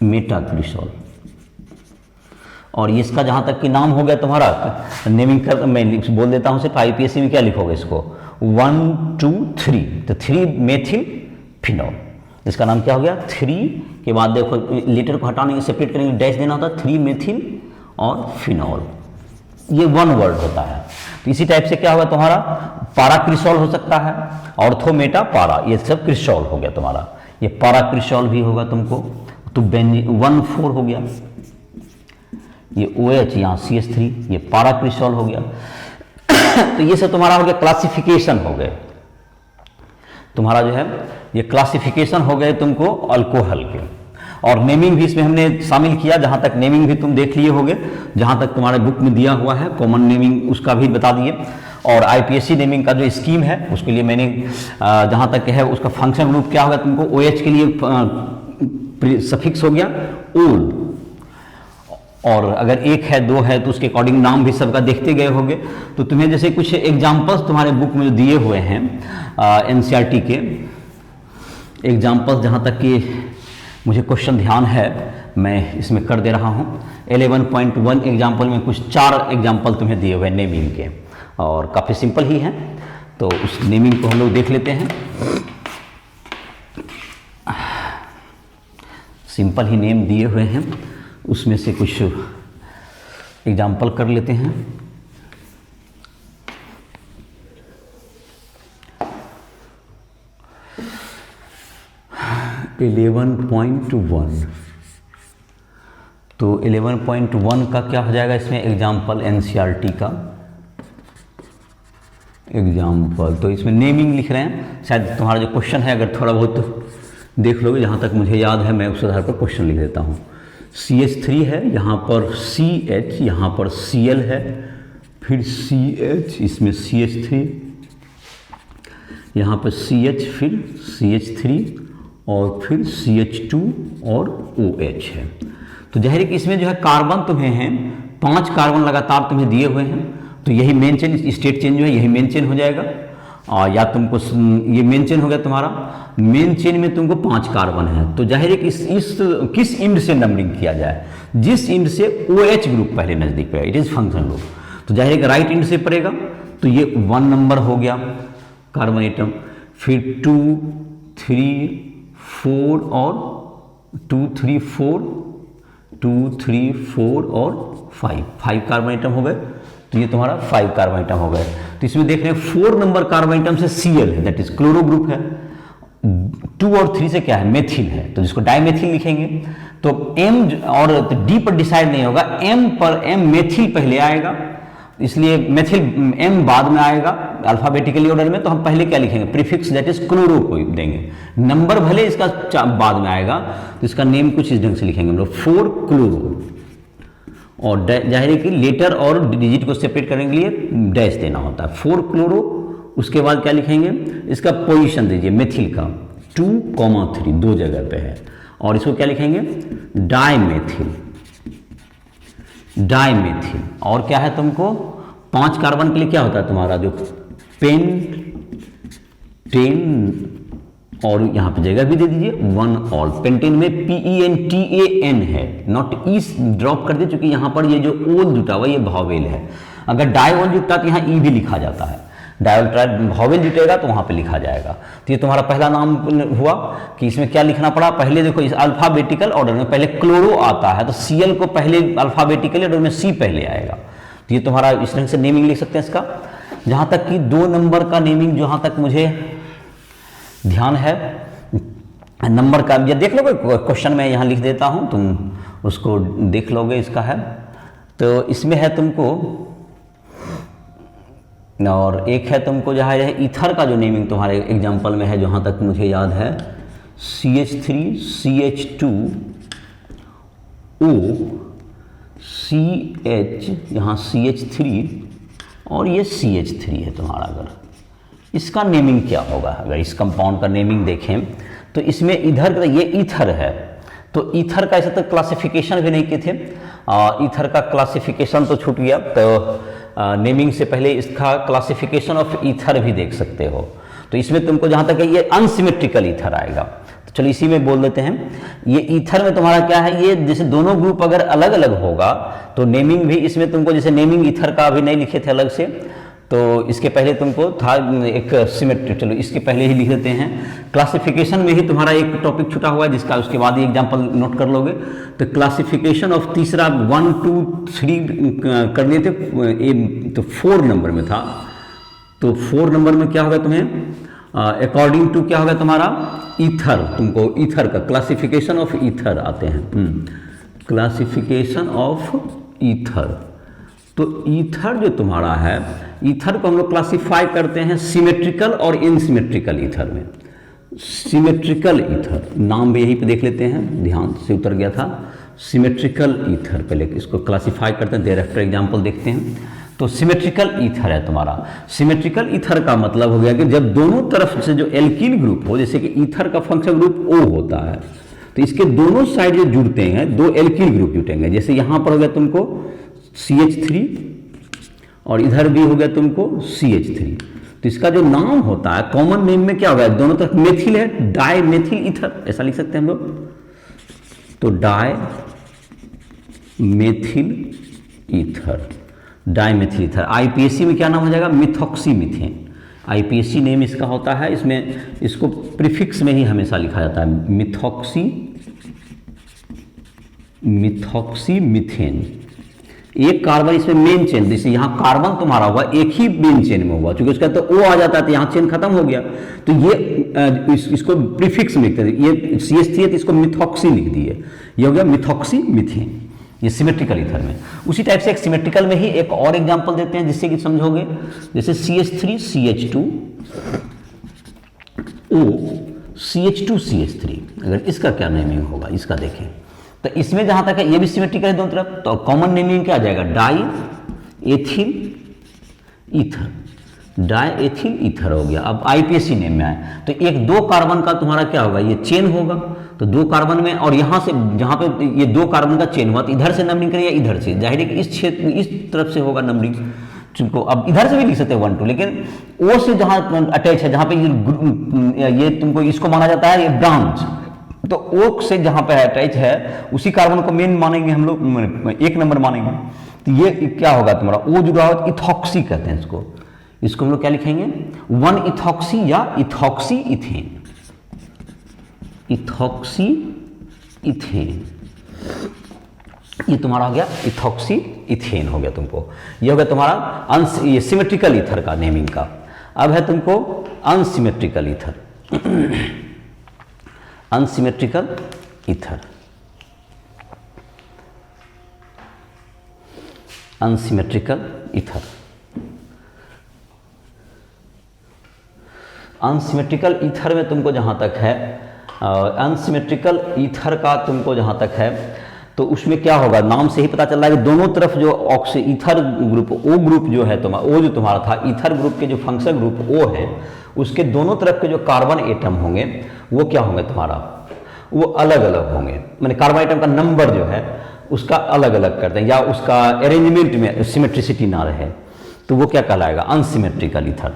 मेटाक्रिसॉल। और ये इसका जहां तक कि नाम हो गया तुम्हारा नेमिंग कर, मैं बोल देता हूं सिर्फ आईपीएसी में क्या लिखोगे इसको 1 2 3, तो 3 मेथिल फिनॉल, इसका नाम क्या हो गया 3 के बाद देखो लीटर को हटाने सेपरेट करेंगे, डैश देना होता है, 3 मेथिल और फिनॉल, ये 1 वर्ड होता है। तो इसी टाइप से क्या होगा तुम्हारा पाराक्रिसॉल हो सकता है, ऑर्थोमेटा पारा, ये सब क्रिसॉल हो गया तुम्हारा, ये पाराक्रिसॉल भी होगा तुमको। तो 1 4 हो गया, ये OH यहाँ CH3, ये पाराक्रिसॉल हो गया। तो ये सब तुम्हारा हो गया क्लासिफिकेशन हो गए तुम्हारा, जो है ये क्लासिफिकेशन हो गए तुमको अल्कोहल के। और नेमिंग भी इसमें हमने शामिल किया, जहां तक नेमिंग भी तुम देख लिए होगे, जहां तक तुम्हारे बुक में दिया हुआ है कॉमन नेमिंग उसका भी बता दिए। और आईपीएससी नेमिंग का जो स्कीम है उसके लिए मैंने जहां तक है उसका फंक्शन ग्रुप क्या होगा तुमको, OH के लिए सफिक्स हो गया ओल, और अगर 1 है 2 है तो उसके अकॉर्डिंग नाम भी सबका देखते गए होंगे। तो तुम्हें जैसे कुछ एग्जाम्पल्स तुम्हारे बुक में जो दिए हुए हैं एनसीईआरटी के एग्जाम्पल्स, जहाँ तक कि मुझे क्वेश्चन ध्यान है मैं इसमें कर दे रहा हूँ। 11.1 एग्जाम्पल में कुछ 4 एग्जाम्पल तुम्हें दिए हुए हैं नेमिंग के, और काफ़ी सिंपल ही हैं, तो उस नेमिंग को हम लोग देख लेते हैं। सिंपल ही नेम दिए हुए हैं, उसमें से कुछ एग्जाम्पल कर लेते हैं। तो 11.1, तो 11.1 का क्या हो जाएगा इसमें एग्जाम्पल, एनसीईआरटी का एग्जाम्पल। तो इसमें नेमिंग लिख रहे हैं, शायद तुम्हारा जो क्वेश्चन है अगर थोड़ा बहुत देख लोगे, जहाँ तक मुझे याद है मैं उस आधार पर क्वेश्चन लिख देता हूँ। CH3 है, यहाँ पर CH, यहाँ पर Cl है, फिर CH, इसमें CH3, यहाँ पर CH, फिर CH3 और फिर CH2 और OH है। तो जाहिर है कि इसमें जो है कार्बन तुम्हें हैं 5 कार्बन लगातार तुम्हें दिए हुए हैं, तो यही मेन चेन, स्टेट चेन जो है यही मेन चेन हो जाएगा। और या तुमको ये मेन चेन हो गया तुम्हारा, मेन चेन में तुमको 5 कार्बन है, तो जाहिर है कि इस किस इंड से नंबरिंग किया जाए, जिस इंड से OH ग्रुप पहले नजदीक पड़ेगा, इट इज फंक्शन ग्रुप, तो जाहिर है कि राइट इंड से पड़ेगा, तो ये 1 नंबर हो गया कार्बन एटम, फिर 2 4 और 2 3 4, 2 3 4 और 5 कार्बन आइटम हो गए। तो ये तुम्हारा 5 कार्बन आइटम हो गए। तो इसमें देख रहे हैं 4 नंबर कार्बन आइटम से Cl है, दैट इज क्लोरो ग्रुप है। 2 और 3 से क्या है, मेथिल है, तो जिसको डाइमेथिल लिखेंगे। तो M और D पर डिसाइड नहीं होगा, M पर M मेथिल पहले आएगा, इसलिए मेथिल M बाद में आएगा अल्फाबेटिकली ऑर्डर में। तो हम पहले क्या लिखेंगे, प्रीफिक्स दैट इज क्लोरो को देंगे। नंबर भले इसका बाद में आएगा, तो इसका नेम कुछ इस ढंग से लिखेंगे हम लोग 4 क्लोरो। और जाहिर है कि लेटर और डिजिट को सेपरेट करने के लिए डैश देना होता है। 4 क्लोरो, उसके बाद क्या लिखेंगे, इसका पोजीशन दीजिए मेथिल का 2,3 दो जगह पे है। और इसको क्या लिखेंगे, डाइमेथिल। डाइमेथिल और क्या है तुमको, 5 कार्बन के लिए क्या होता है तुम्हारा जो पेंटेन, और यहां पे जगह भी दे दीजिए 1 ऑल। पेंटेन में PENTAN है, नॉट ई ड्रॉप कर दे, क्योंकि यहां पर ये जो ओल जुटा हुआ ये भावेल है। अगर डाइओल जुटता तो यहां ई भी लिखा जाता है, डाइओल ट्राइड भावेल जुटेगा तो वहां पे लिखा जाएगा। तो ये तुम्हारा पहला नाम हुआ कि इसमें क्या लिखना पड़ा। पहले देखो इस अल्फाबेटिकल ऑर्डर में पहले क्लोरो आता है, तो Cl को पहले अल्फाबेटिकल ऑर्डर में C पहले आएगा। तो ये तुम्हारा इस ढंग से नेमिंग लिख सकते हैं इसका। जहां तक कि 2 नंबर का नेमिंग, जहां तक मुझे ध्यान है, नंबर का ये देख लोगे, क्वेश्चन में यहां लिख देता हूं, तुम उसको देख लोगे, इसका है। तो इसमें है तुमको, और एक है तुमको जहाँ है ईथर का जो नेमिंग तुम्हारे एग्जाम्पल में है, जहाँ तक मुझे याद है CH3 CH2O CH, यहाँ CH3 और ये CH3 है तुम्हारा। अगर इसका नेमिंग क्या होगा, अगर इस कंपाउंड का नेमिंग देखें तो इसमें इधर ये ईथर है, तो ईथर का ऐसे तक क्लासिफिकेशन भी नहीं किए थे। ईथर का क्लासिफिकेशन तो छूट गया, तो नेमिंग से पहले इसका क्लासिफिकेशन ऑफ ईथर भी देख सकते हो। तो इसमें तुमको जहां तक है ये अनसिमेट्रिकल ईथर आएगा। तो चलो इसी में बोल देते हैं। ये ईथर में तुम्हारा क्या है, ये जैसे दोनों ग्रुप अगर अलग अलग होगा तो नेमिंग भी इसमें तुमको, जैसे नेमिंग ईथर का अभी नहीं लिखे थे अलग से, तो इसके पहले तुमको था एक सिमेट्रिक, चलो इसके पहले ही लिख देते हैं। क्लासिफिकेशन में ही तुम्हारा एक टॉपिक छुटा हुआ है, जिसका उसके बाद ही एग्जांपल नोट कर लोगे। तो क्लासिफिकेशन ऑफ तीसरा 1 2 3 कर लिए थे, तो 4 नंबर में था। तो 4 नंबर में क्या होगा तुम्हें, अकॉर्डिंग टू क्या होगा तुम्हारा ईथर, तुमको ईथर का क्लासिफिकेशन ऑफ ईथर आते हैं, क्लासिफिकेशन ऑफ ईथर। तो ईथर जो तुम्हारा है, ईथर को हम लोग क्लासिफाई करते हैं सिमेट्रिकल और इनसिमेट्रिकल ईथर में। सिमेट्रिकल ईथर नाम भी यहीं पे देख लेते हैं, ध्यान से उतर गया था। सिमेट्रिकल ईथर पहले इसको क्लासिफाई करते हैं, देयर आफ्टर एग्जाम्पल देखते हैं। तो सिमेट्रिकल ईथर है तुम्हारा। सिमेट्रिकल ईथर का मतलब हो गया कि जब दोनों तरफ से जो एल्किल ग्रुप हो, जैसे कि ईथर का फंक्शनल ग्रुप O होता है, तो इसके दोनों साइड जो जुड़ते हैं, 2 एल्किल ग्रुप जुटेंगे। जैसे यहां पर हो गया तुमको CH3 और इधर भी हो गया तुमको CH3। तो इसका जो नाम होता है कॉमन नेम में क्या होगा, दोनों तरफ मेथिल है, डाई मेथिल ईथर ऐसा लिख सकते हैं हम लोग। तो dimethyl ether, dimethyl ether. IPSC में क्या नाम हो जाएगा, मिथॉक्सीमीथेन। IPSC नेम इसका होता है। इसमें इसको प्रीफिक्स में ही हमेशा लिखा जाता है, मिथॉक्सीमीथेन। एक कार्बन इसमें मेन चेन, जैसे यहाँ कार्बन तुम्हारा हुआ एक ही मेन चेन में हुआ, क्योंकि उसका तो O आ जाता है तो यहाँ चेन खत्म हो गया। तो ये इसको प्रीफिक्स में लिखते हैं, ये CH3 है तो इसको मिथॉक्सी लिख दिए, ये हो गया मिथॉक्सी मीथेन। ये सिमेट्रिकल ईथर में। उसी टाइप से एक सिमेट्रिकल में ही एक और एग्जांपल देते हैं जिससे कि समझोगे, जैसे CH3 CH2 O CH2 CH3। अगर इसका क्या नेमिंग होगा, इसका देखें तो इसमें जहां तक है ये भी सिमेट्रिकल है दोनों तरफ, तो कॉमन नेमिंग क्या आ जाएगा, die ethyl ether. Die ethyl ether हो गया। अब IPSC नेम में आए तो एक 2 कार्बन का तुम्हारा क्या होगा, ये चेन होगा। तो 2 कार्बन में, और यहां से जहां पे ये 2 कार्बन का चेन हुआ, तो इधर से नंबरिंग करें या इधर से, जाहिर है कि इस क्षेत्र इस तरफ से होगा नंबरिंग। चुनको अब इधर से भी लिख सकते हैं 1 2, लेकिन O से जहां अटैच है, जहां पे ये तुमको इसको माना जाता है ये ब्रांच, तो O से जहां पे अटैच है उसी कार्बन को मेन मानेंगे हम लोग, 1 नंबर मानेंगे। तो ये क्या होगा तुम्हारा, O जुड़ा हुआ इथॉक्सी कहते हैं इसको हम लोग क्या लिखेंगे, 1 इथॉक्सी या इथॉक्सी इथेन। इथॉक्सी इथेन, ये तुम्हारा हो गया इथॉक्सी इथेन हो गया तुमको। ये हो गया तुम्हारा ये सिमेट्रिकल ईथर का नेमिंग का। अब है तुमको unsymmetrical ether. Unsymmetrical ether, unsymmetrical ether. Unsymmetrical ether में तुमको जहां तक है, अनसिमेट्रिकल ईथर का तुमको जहां तक है तो उसमें क्या होगा, नाम से ही पता चल रहा है कि दोनों तरफ जो ईथर ग्रुप, ओ ग्रुप जो है तुम्हारा, ओ जो तुम्हारा था ईथर ग्रुप के जो फंक्शन ग्रुप ओ है, उसके दोनों तरफ के जो कार्बन एटम होंगे वो क्या होंगे तुम्हारा, वो अलग अलग होंगे। माने कार्बन एटम का नंबर जो है उसका अलग अलग करते हैं, या उसका अरेंजमेंट में सिमेट्रिसिटी ना रहे, तो वो क्या कहलाएगा, अनसिमेट्रिकल ईथर।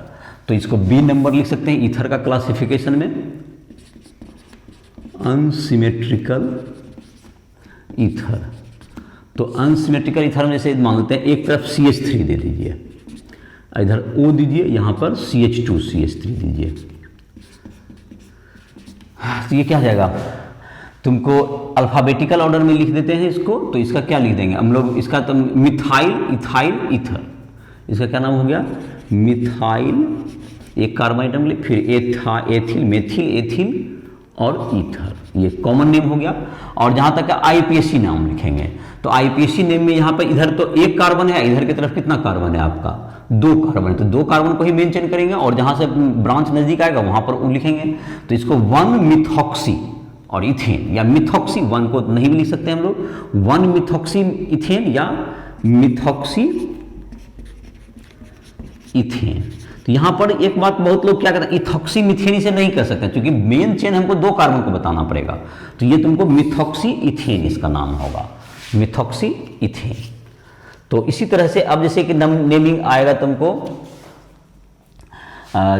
तो इसको बी नंबर लिख सकते हैं ईथर का क्लासिफिकेशन में, अनसिमेट्रिकल ईथर। तो अनसिमेट्रिकल ईथर में जैसे मानते हैं एक तरफ CH3 दे दीजिए, इधर O दीजिए, यहां पर CH2 CH3 दीजिए, तो ये क्या हो जाएगा, तुमको अल्फाबेटिकल ऑर्डर में लिख देते हैं इसको। तो इसका क्या लिख देंगे हम लोग, इसका तो मिथाइल इथाइल ईथर, इसका क्या नाम हो गया, मिथाइल, एक कार्बन आइटम ले, फिर एथिल मेथिल एथिल और ईथर, ये कॉमन नेम हो गया। और जहां तक IPSC नाम लिखेंगे तो IPSC नेम में यहां पर इधर तो एक कार्बन है, इधर की तरफ कितना कार्बन है आपका, 2 कार्बन है, तो 2 कार्बन को ही मेंशन करेंगे और जहां से ब्रांच नजदीक आएगा वहां पर लिखेंगे। तो इसको 1 मिथॉक्सी और इथेन, या मिथॉक्सी, 1 को नहीं भी लिख सकते हम लोग, 1 मिथॉक्सी इथेन या मिथॉक्सी इथेन। तो यहां पर एक बात बहुत लोग क्या करते हैं, इथॉक्सी मिथेन से नहीं कर सकते क्योंकि मेन चेन हमको 2 कार्बन को बताना पड़ेगा। तो ये तुमको मिथॉक्सी इथेन इसका नाम होगा, मिथॉक्सी इथेन। तो इसी तरह से अब जैसे कि नेमिंग आएगा तुमको,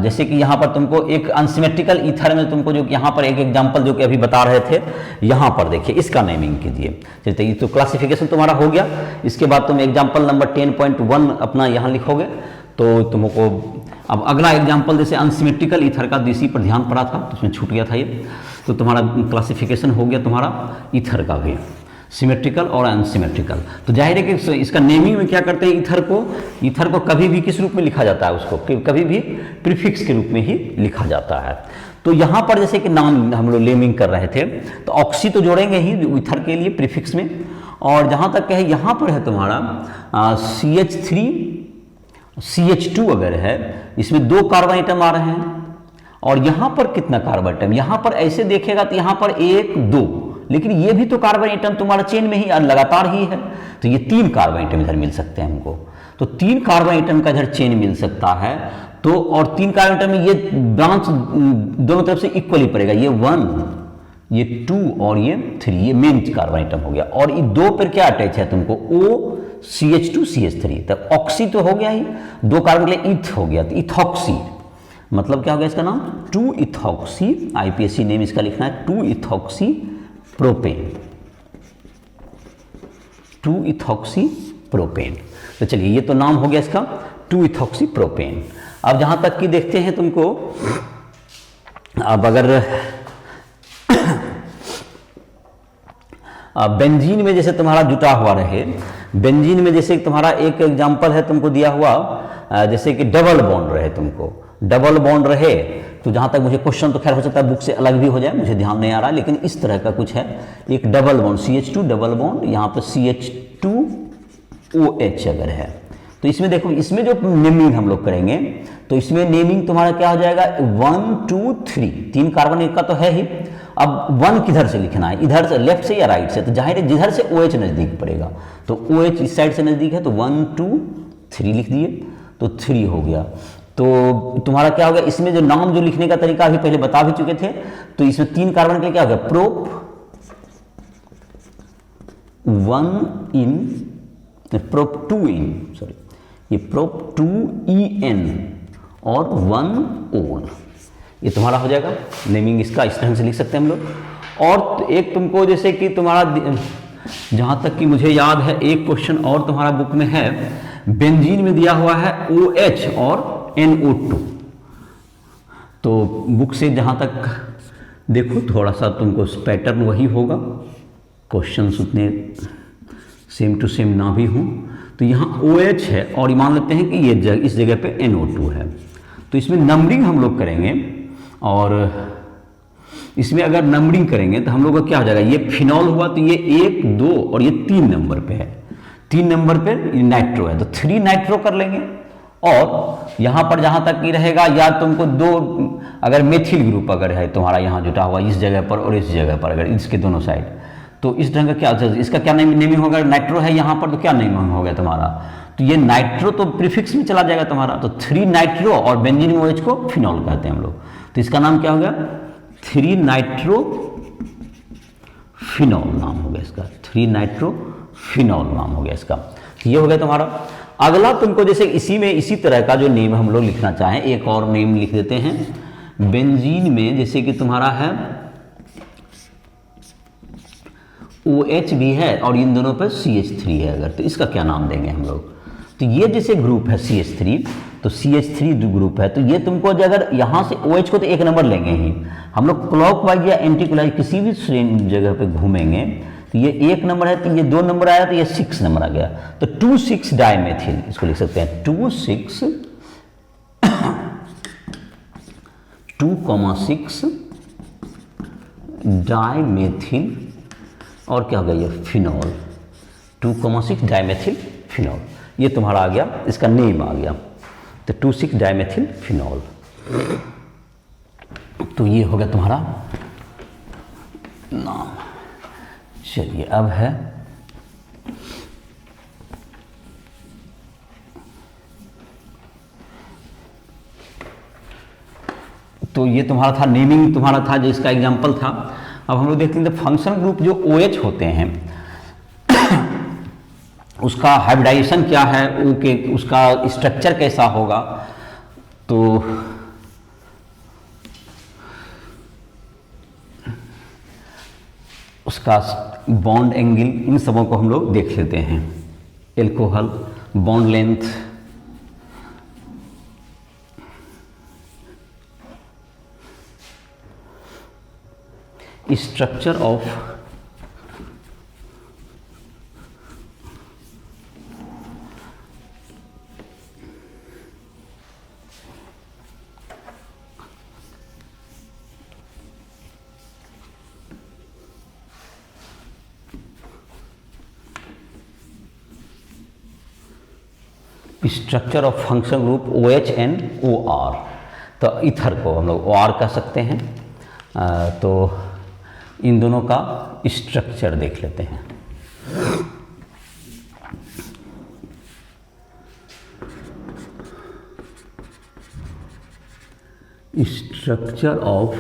जैसे कि यहाँ पर तुमको एक अनसिमेट्रिकल ईथर में तुमको जो यहाँ पर एक एग्जांपल जो कि अभी बता रहे थे, यहाँ पर देखिए इसका नेमिंग कीजिए। जैसे ये तो क्लासिफिकेशन तुम्हारा हो गया, इसके बाद तुम एग्जांपल नंबर 10.1 अपना यहाँ लिखोगे। तो तुमको अब अगला एग्जांपल जैसे अनसिमेट्रिकल ईथर का, इसी पर ध्यान पड़ा था तो उसमें छूट गया था ये। तो तुम्हारा क्लासिफिकेशन हो गया तुम्हारा ईथर का भी, सिमेट्रिकल और अनसिमेट्रिकल। तो जाहिर है कि इसका नेमिंग में क्या करते हैं, ईथर को कभी भी किस रूप में लिखा जाता है, उसको कभी भी प्रीफिक्स के रूप में ही लिखा जाता है। तो यहाँ पर जैसे कि नाम हम लोग नेमिंग कर रहे थे तो ऑक्सी तो जोड़ेंगे ही ईथर के लिए प्रीफिक्स में। और जहाँ तक है यहाँ पर है तुम्हारा CH3 CH2 अगर है, इसमें 2 कार्बन आइटम आ रहे हैं। और यहाँ पर कितना कार्बन आइटम, यहाँ पर ऐसे देखेगा तो यहाँ पर 1 2, लेकिन ये भी तो कार्बन आइटम तुम्हारा चेन में ही लगातार ही है, तो ये 3 कार्बन आइटम इधर मिल सकते हैं हमको। तो 3 कार्बन आइटम का इधर चेन मिल सकता है। तो और 3 कार्बन आइटम में ये ब्रांच दोनों तरफ से इक्वली पड़ेगा, ये 1 ये 2 और ये 3, ये मेन कार्बन आइटम हो गया। और ये 2 पर क्या अटैच है तुमको, O CH2 CH3, तब ऑक्सी तो हो गया ही, 2 कार्बन के लिए ईथ हो गया, तो इथॉक्सी मतलब क्या हो गया इसका नाम, 2 इथॉक्सी, IPSC नेम इसका लिखना है 2 इथॉक्सी प्रोपेन, 2 इथॉक्सी प्रोपेन। तो चलिए ये तो नाम हो गया इसका 2 इथॉक्सी प्रोपेन। अब जहां तक कि देखते हैं तुमको, अब अगर बेंजीन में जैसे तुम्हारा जुटा हुआ रहे, बेंजीन में जैसे तुम्हारा एक एग्जांपल है तुमको दिया हुआ, जैसे कि डबल बॉन्ड रहे, तुमको डबल बॉन्ड रहे, तो जहां तक मुझे क्वेश्चन तो खैर हो सकता है बुक से अलग भी हो जाए, मुझे ध्यान नहीं आ रहा, लेकिन इस तरह का कुछ है, एक double bond CH2 double bond, यहाँ पर CH2OH अगर है, तो इसमें देखो, इसमें जो नेमिंग हम लोग करेंगे तो इसमें नेमिंग तुम्हारा क्या हो जाएगा, 1 2 3, 3 कार्बन का तो है ही। अब 1 किधर से लिखना है, इधर से, लेफ्ट से या राइट से, तो जाहिर है जिधर से OH नजदीक पड़ेगा, तो OH इस साइड से नजदीक है, तो 1 2 3 लिख दिए, तो 3 हो गया। तो तुम्हारा क्या हो गया, इसमें जो नाम जो लिखने का तरीका अभी पहले बता भी चुके थे, तो इसमें 3 कार्बन के क्या हो गया, प्रोप 1 इन, प्रोप 2 इन, सॉरी ये प्रोप 2EN और 1 ओन, ये तुम्हारा हो जाएगा नेमिंग इसका, इस ढंग से लिख सकते हैं हम लोग। और एक तुमको जैसे कि तुम्हारा जहां तक कि मुझे याद है एक क्वेश्चन और तुम्हारा बुक में है, बेंजीन में दिया हुआ है OH और NO2, तो बुक से जहां तक देखो थोड़ा सा तुमको पैटर्न वही होगा, क्वेश्चंस उतने सेम टू सेम ना भी हों। तो यहाँ OH है और मान लेते हैं कि ये इस जगह पे NO2 है, तो इसमें नंबरिंग हम लोग करेंगे और इसमें अगर नंबरिंग करेंगे तो हम लोग का क्या हो जाएगा, ये फिनॉल हुआ तो ये 1 2 और ये 3 नंबर पे है, 3 नंबर पे नाइट्रो है तो 3 नाइट्रो कर लेंगे। और यहाँ पर जहाँ तक ही रहेगा या तुमको 2 अगर मेथिल ग्रुप अगर है तुम्हारा यहाँ जुटा हुआ इस जगह पर और इस जगह पर, अगर इसके दोनों साइड, तो इस ढंग का क्या इसका क्या नेमिंग होगा, नाइट्रो है यहाँ पर तो क्या नेमिंग होगा तुम्हारा, तो ये नाइट्रो तो प्रीफिक्स में चला जाएगा तुम्हारा, तो 3 नाइट्रो और बेंजीन OH को फिनॉल कहते हैं हम लोग, तो इसका नाम क्या हो गया, 3 नाइट्रो फिनॉल नाम हो गया इसका, 3 नाइट्रो फिनॉल नाम हो गया इसका। तो ये हो गया तुम्हारा। अगला तुमको जैसे इसी तरह का जो नेम हम लोग लिखना चाहें, एक और नेम लिख देते हैं बेंजीन में, जैसे कि तुम्हारा है OH भी है और इन दोनों पर CH3 है अगर, तो इसका क्या नाम देंगे हम लोग, तो ये जैसे ग्रुप है CH3, तो CH3 ग्रुप है, तो ये तुमको अगर यहाँ से OH को तो 1 नंबर लेंगे ही हम लोग, क्लॉकवाइज या एंटी क्लॉकवाइज किसी भी जगह पे घूमेंगे तो ये 1 नंबर है, तो ये 2 नंबर आया तो ये 6 नंबर आ गया, तो 2,6 डाइमेथिल इसको लिख सकते हैं, 2,6 डाइमेथिल और क्या हो गया ये फिनॉल, 2,6 डाइमेथिल फिनॉल, ये तुम्हारा आ गया, इसका नेम आ गया, तो 2,6 डाइमेथिल फिनॉल। तो ये हो गया तुम्हारा नाम। चलिए अब है तो ये तुम्हारा था नेमिंग, तुम्हारा था जो इसका एग्जांपल था। अब हम लोग देखते हैं फंक्शन ग्रुप जो OH होते हैं उसका हाइब्रिडाइजेशन क्या है, उसका स्ट्रक्चर कैसा होगा, तो उसका बॉन्ड एंगल, इन सबों को हम लोग देख लेते हैं। Alcohol bond length, structure of function group OH and OR, तो इथर को हम लोग OR कह सकते हैं। तो इन दोनों का स्ट्रक्चर देख लेते हैं। Structure of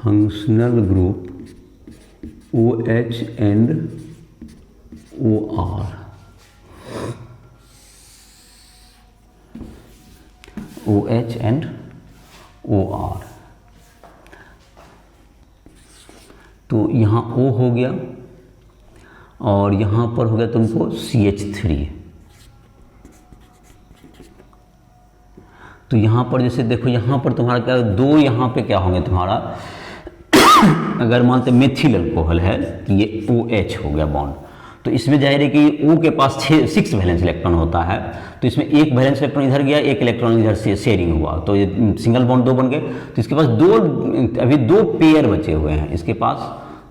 functional group OH and OR, OH and OR, तो यहाँ O हो गया और यहाँ पर हो गया तुमको CH3, तो यहाँ पर जैसे देखो यहाँ पर तुम्हारा क्या, 2 यहाँ पे क्या होंगे तुम्हारा अगर मानते मेथिल अल्कोहल है तो ये OH हो गया बॉन्ड, तो इसमें जाहिर है कि O के पास 6 वैलेंस इलेक्ट्रॉन होता है, तो इसमें 1 वैलेंस इलेक्ट्रॉन इधर गया, 1 इलेक्ट्रॉन इधर से शेयरिंग हुआ, तो ये सिंगल बॉन्ड 2 बन गए। तो इसके पास अभी 2 पेयर बचे हुए हैं, इसके पास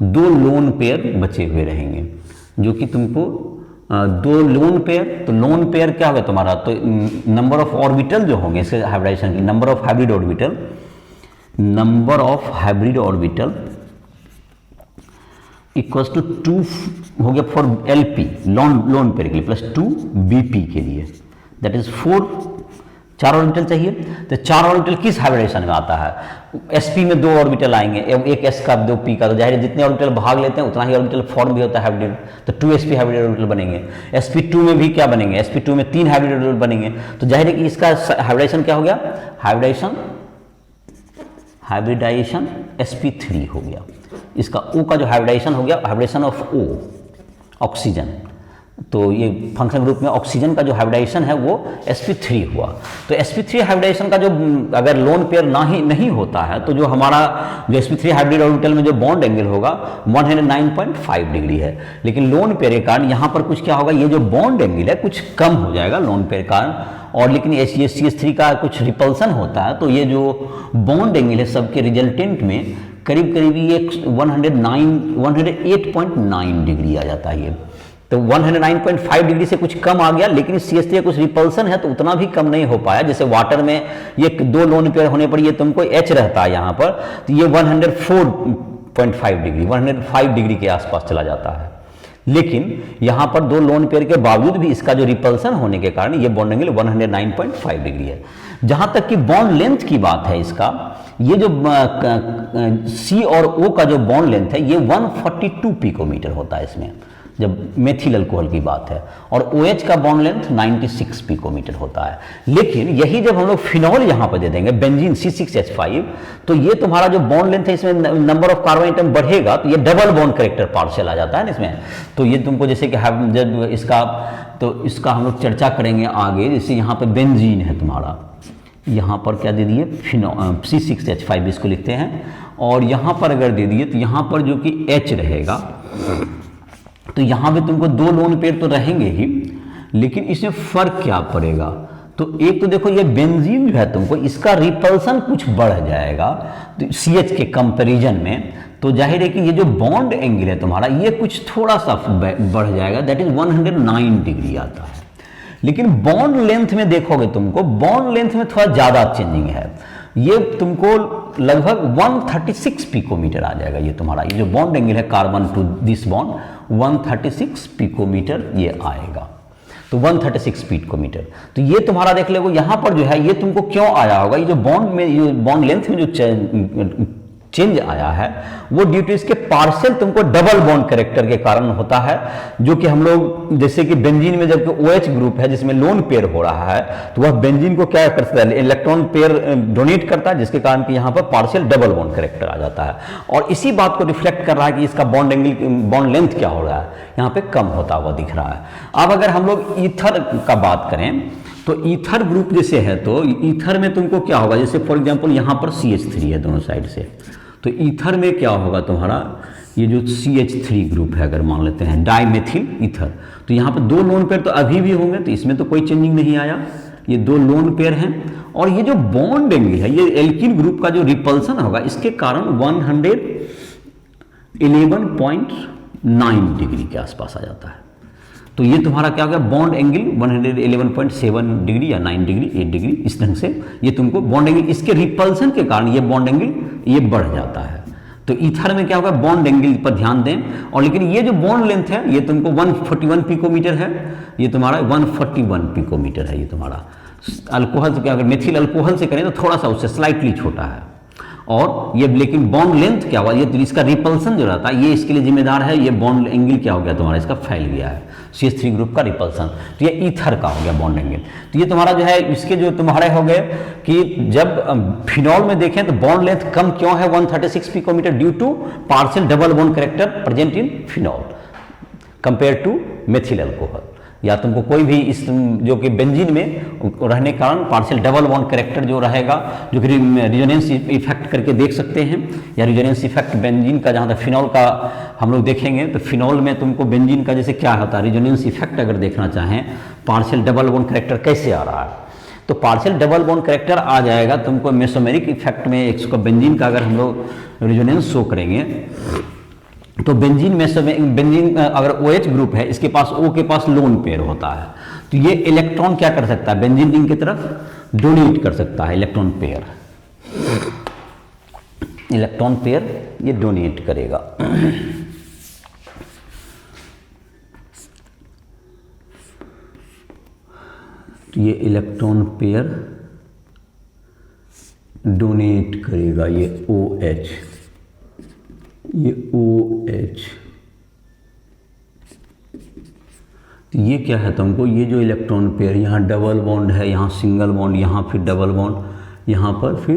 2 लोन पेयर बचे हुए रहेंगे, जो कि तुमको 2 लोन पेयर, तो लोन पेयर क्या होगा तुम्हारा, तो नंबर ऑफ ऑर्बिटल जो होंगे इसके हाइब्रिडाइजेशन की, number of hybrid orbital equals to 2 हो गया फॉर LP लोन पेयर के लिए, प्लस 2 BP के लिए, दैट इज 4 ऑर्बिटल चाहिए। तो 4 ऑर्बिटल किस हाइब्रिडेशन में आता है, sp में 2 ऑर्बिटल आएंगे, एक s का 2 p का, तो जाहिर है जितने ऑर्बिटल भाग लेते हैं उतना ही ऑर्बिटल फॉर्म भी होता है हाइब्रिड, तो 2sp हाइब्रिड ऑर्बिटल बनेंगे। sp2 में भी क्या बनेंगे, sp2 में 3 हाइब्रिड ऑर्बिटल बनेंगे, तो जाहिर है कि इसका हाइब्रिडाइजेशन क्या हो गया, हाइब्रिडाइजेशन sp3 हो गया। इसका O का जो हाइब्रिडाइजेशन हो गया, हाइब्रिडेशन ऑफ O ऑक्सीजन, तो ये फंक्शनल ग्रुप में ऑक्सीजन का जो हाइब्रिडाइजेशन है वो sp3 हुआ। तो sp3 हाइब्रिडाइजेशन का जो अगर लोन पेयर नहीं होता है तो जो हमारा जो sp3 हाइब्रिड ऑर्बिटल में जो बॉन्ड एंगल होगा 109.5 डिग्री है। लेकिन लोन पेयर के कारण यहाँ पर कुछ क्या होगा, ये जो बॉन्ड एंगल है कुछ कम हो जाएगा लोन पेयर के कारण। और लेकिन ये CH3 का कुछ रिपल्सन होता है, तो ये जो बॉन्ड एंगल है सबके रिजल्टेंट में करीब करीब ये 108.9 डिग्री आ जाता है। ये तो 109.5 डिग्री से कुछ कम आ गया, लेकिन CH3 का कुछ रिपल्सन है तो उतना भी कम नहीं हो पाया। जैसे वाटर में ये दो लोन पेयर होने पर ये तुमको H रहता है यहाँ पर, तो ये 104.5 डिग्री 105 डिग्री के आसपास चला जाता है। लेकिन यहाँ पर दो लोन पेयर के बावजूद भी इसका जो रिपल्सन होने के कारण ये बॉन्ड एंगल 109.5 डिग्री है। जहाँ तक कि बॉन्ड लेंथ की बात है इसका, ये जो C और O का जो बॉन्ड लेंथ है ये 142 पिकोमीटर होता है इसमें, जब मेथिल अल्कोहल की बात है, और OH का बॉन्ड लेंथ 96 पिकोमीटर होता है। लेकिन यही जब हम लोग फिनॉल यहाँ पर दे देंगे बेंजीन C6H5, तो ये तुम्हारा जो बॉन्ड लेंथ है इसमें नंबर ऑफ कार्बन एटम बढ़ेगा तो ये डबल बॉन्ड कैरेक्टर पार्शियल आ जाता है ना इसमें। तो ये तुमको जैसे कि जब इसका हम लोग चर्चा करेंगे आगे। जैसे यहाँ पर बेंजीन है तुम्हारा, यहाँ पर क्या दे दिए C6H5 इसको लिखते हैं, और यहाँ पर अगर दे दिए तो यहाँ पर जो कि H रहेगा, तो यहाँ पे तुमको दो लोन पेयर तो रहेंगे ही, लेकिन इसमें फर्क क्या पड़ेगा। तो एक तो देखो ये बेंजीन जो है तुमको इसका रिपल्सन कुछ बढ़ जाएगा तो CH के कंपैरिजन में, तो जाहिर है कि ये जो बॉन्ड एंगल है तुम्हारा ये कुछ थोड़ा सा बढ़ जाएगा, दैट इज 109 डिग्री आता है। लेकिन बॉन्ड लेंथ में देखोगे तुमको बॉन्ड लेंथ में थोड़ा ज़्यादा चेंजिंग है, ये तुमको लगभग 136 पिकोमीटर आ जाएगा। ये तुम्हारा ये जो बॉन्ड एंगल है carbon to this bond 136 picometer ये आएगा, तो 136 पिकोमीटर। तो ये तुम्हारा देख लो यहाँ पर जो है ये तुमको क्यों आया होगा, ये जो बॉन्ड में ये बॉन्ड लेंथ में जो चेंज आया है वो ड्यू टू इसके पार्शियल तुमको डबल बॉन्ड कैरेक्टर के कारण होता है, जो कि हम लोग जैसे कि बेंजीन में जबकि OH ग्रुप है जिसमें लोन पेयर हो रहा है, तो वह बेंजीन को क्या करता है, इलेक्ट्रॉन पेयर डोनेट करता है, जिसके कारण कि यहाँ पर पार्शियल डबल बॉन्ड कैरेक्टर आ जाता है। और इसी बात को रिफ्लेक्ट कर रहा है कि इसका बॉन्ड एंगल बॉन्ड लेंथ क्या हो रहा है, यहाँ पे कम होता हुआ दिख रहा है। अब अगर हम लोग ईथर का बात करें तो ईथर ग्रुप जैसे है, तो ईथर में तुमको क्या होगा, जैसे फॉर एग्जांपल यहाँ पर CH3 है दोनों साइड से, तो ईथर में क्या होगा तुम्हारा ये जो CH3 ग्रुप है, अगर मान लेते हैं डाइमेथिल ईथर, तो यहाँ पर दो लोन पेयर तो अभी भी होंगे, तो इसमें तो कोई चेंजिंग नहीं आया, ये दो लोन पेयर हैं। और ये जो बॉन्ड एंगल है ये एल्किन ग्रुप का जो रिपल्सन होगा इसके कारण 111.9 डिग्री के आसपास आ जाता है। तो ये तुम्हारा क्या हो गया, बॉन्ड एंगल 111.7 डिग्री या 9 डिग्री 8 डिग्री इस ढंग से ये तुमको बॉन्ड एंगल, इसके रिपल्सन के कारण ये बॉन्ड एंगल ये बढ़ जाता है। तो ईथर में क्या होगा, बॉन्ड एंगल पर ध्यान दें। और लेकिन ये जो बॉन्ड लेंथ है ये तुमको 141 पिकोमीटर है, ये तुम्हारा 141 पिकोमीटर है। ये तुम्हारा अल्कोहल से क्या, अगर मेथिल अल्कोहल से करें तो थोड़ा सा उससे स्लाइटली छोटा है। और ये लेकिन बॉन्ड लेंथ क्या हुआ, ये तो इसका रिपल्सन जो रहता है ये इसके लिए जिम्मेदार है। ये बॉन्ड एंगल क्या हो गया तुम्हारा, इसका फैल गया है, CH3 ग्रुप का रिपल्सन, तो ये ईथर का हो गया बॉन्ड एंगल। तो ये तुम्हारा जो है इसके जो तुम्हारे हो गए कि जब फिनॉल में देखें तो बॉन्ड लेंथ कम क्यों है 136 picometer, due to partial double bond character present in phenol compare to methyl alcohol. या तुमको कोई भी इस जो कि बेंजीन में रहने के कारण पार्शियल डबल बॉन्ड कैरेक्टर जो रहेगा, जो कि रिजोनेंस इफेक्ट करके देख सकते हैं, या रिजोनेंस इफेक्ट बेंजीन का, जहाँ तक फिनॉल का हम लोग देखेंगे तो फिनॉल में तुमको बेंजीन का जैसे क्या होता है रिजोनेंस इफेक्ट अगर देखना चाहें पार्शियल डबल बॉन्ड कैरेक्टर कैसे आ रहा है, तो पार्शियल डबल बॉन्ड कैरेक्टर आ जाएगा तुमको मेसोमेरिक इफेक्ट में। एक बेंजीन का अगर हम लोग रिजोनेंस शो करेंगे तो बेंजीन में बेंजीन अगर OH ग्रुप है, इसके पास O के पास लोन पेयर होता है, तो ये इलेक्ट्रॉन क्या कर सकता है, बेंजीन रिंग की तरफ डोनेट कर सकता है इलेक्ट्रॉन पेयर, इलेक्ट्रॉन पेयर ये डोनेट करेगा। तो ये इलेक्ट्रॉन पेयर डोनेट करेगा, ये OH, ये OH, तो ये क्या है तुमको, ये जो इलेक्ट्रॉन पेयर यहाँ डबल बॉन्ड है, यहाँ सिंगल बॉन्ड, यहाँ फिर डबल बॉन्ड, यहाँ पर फिर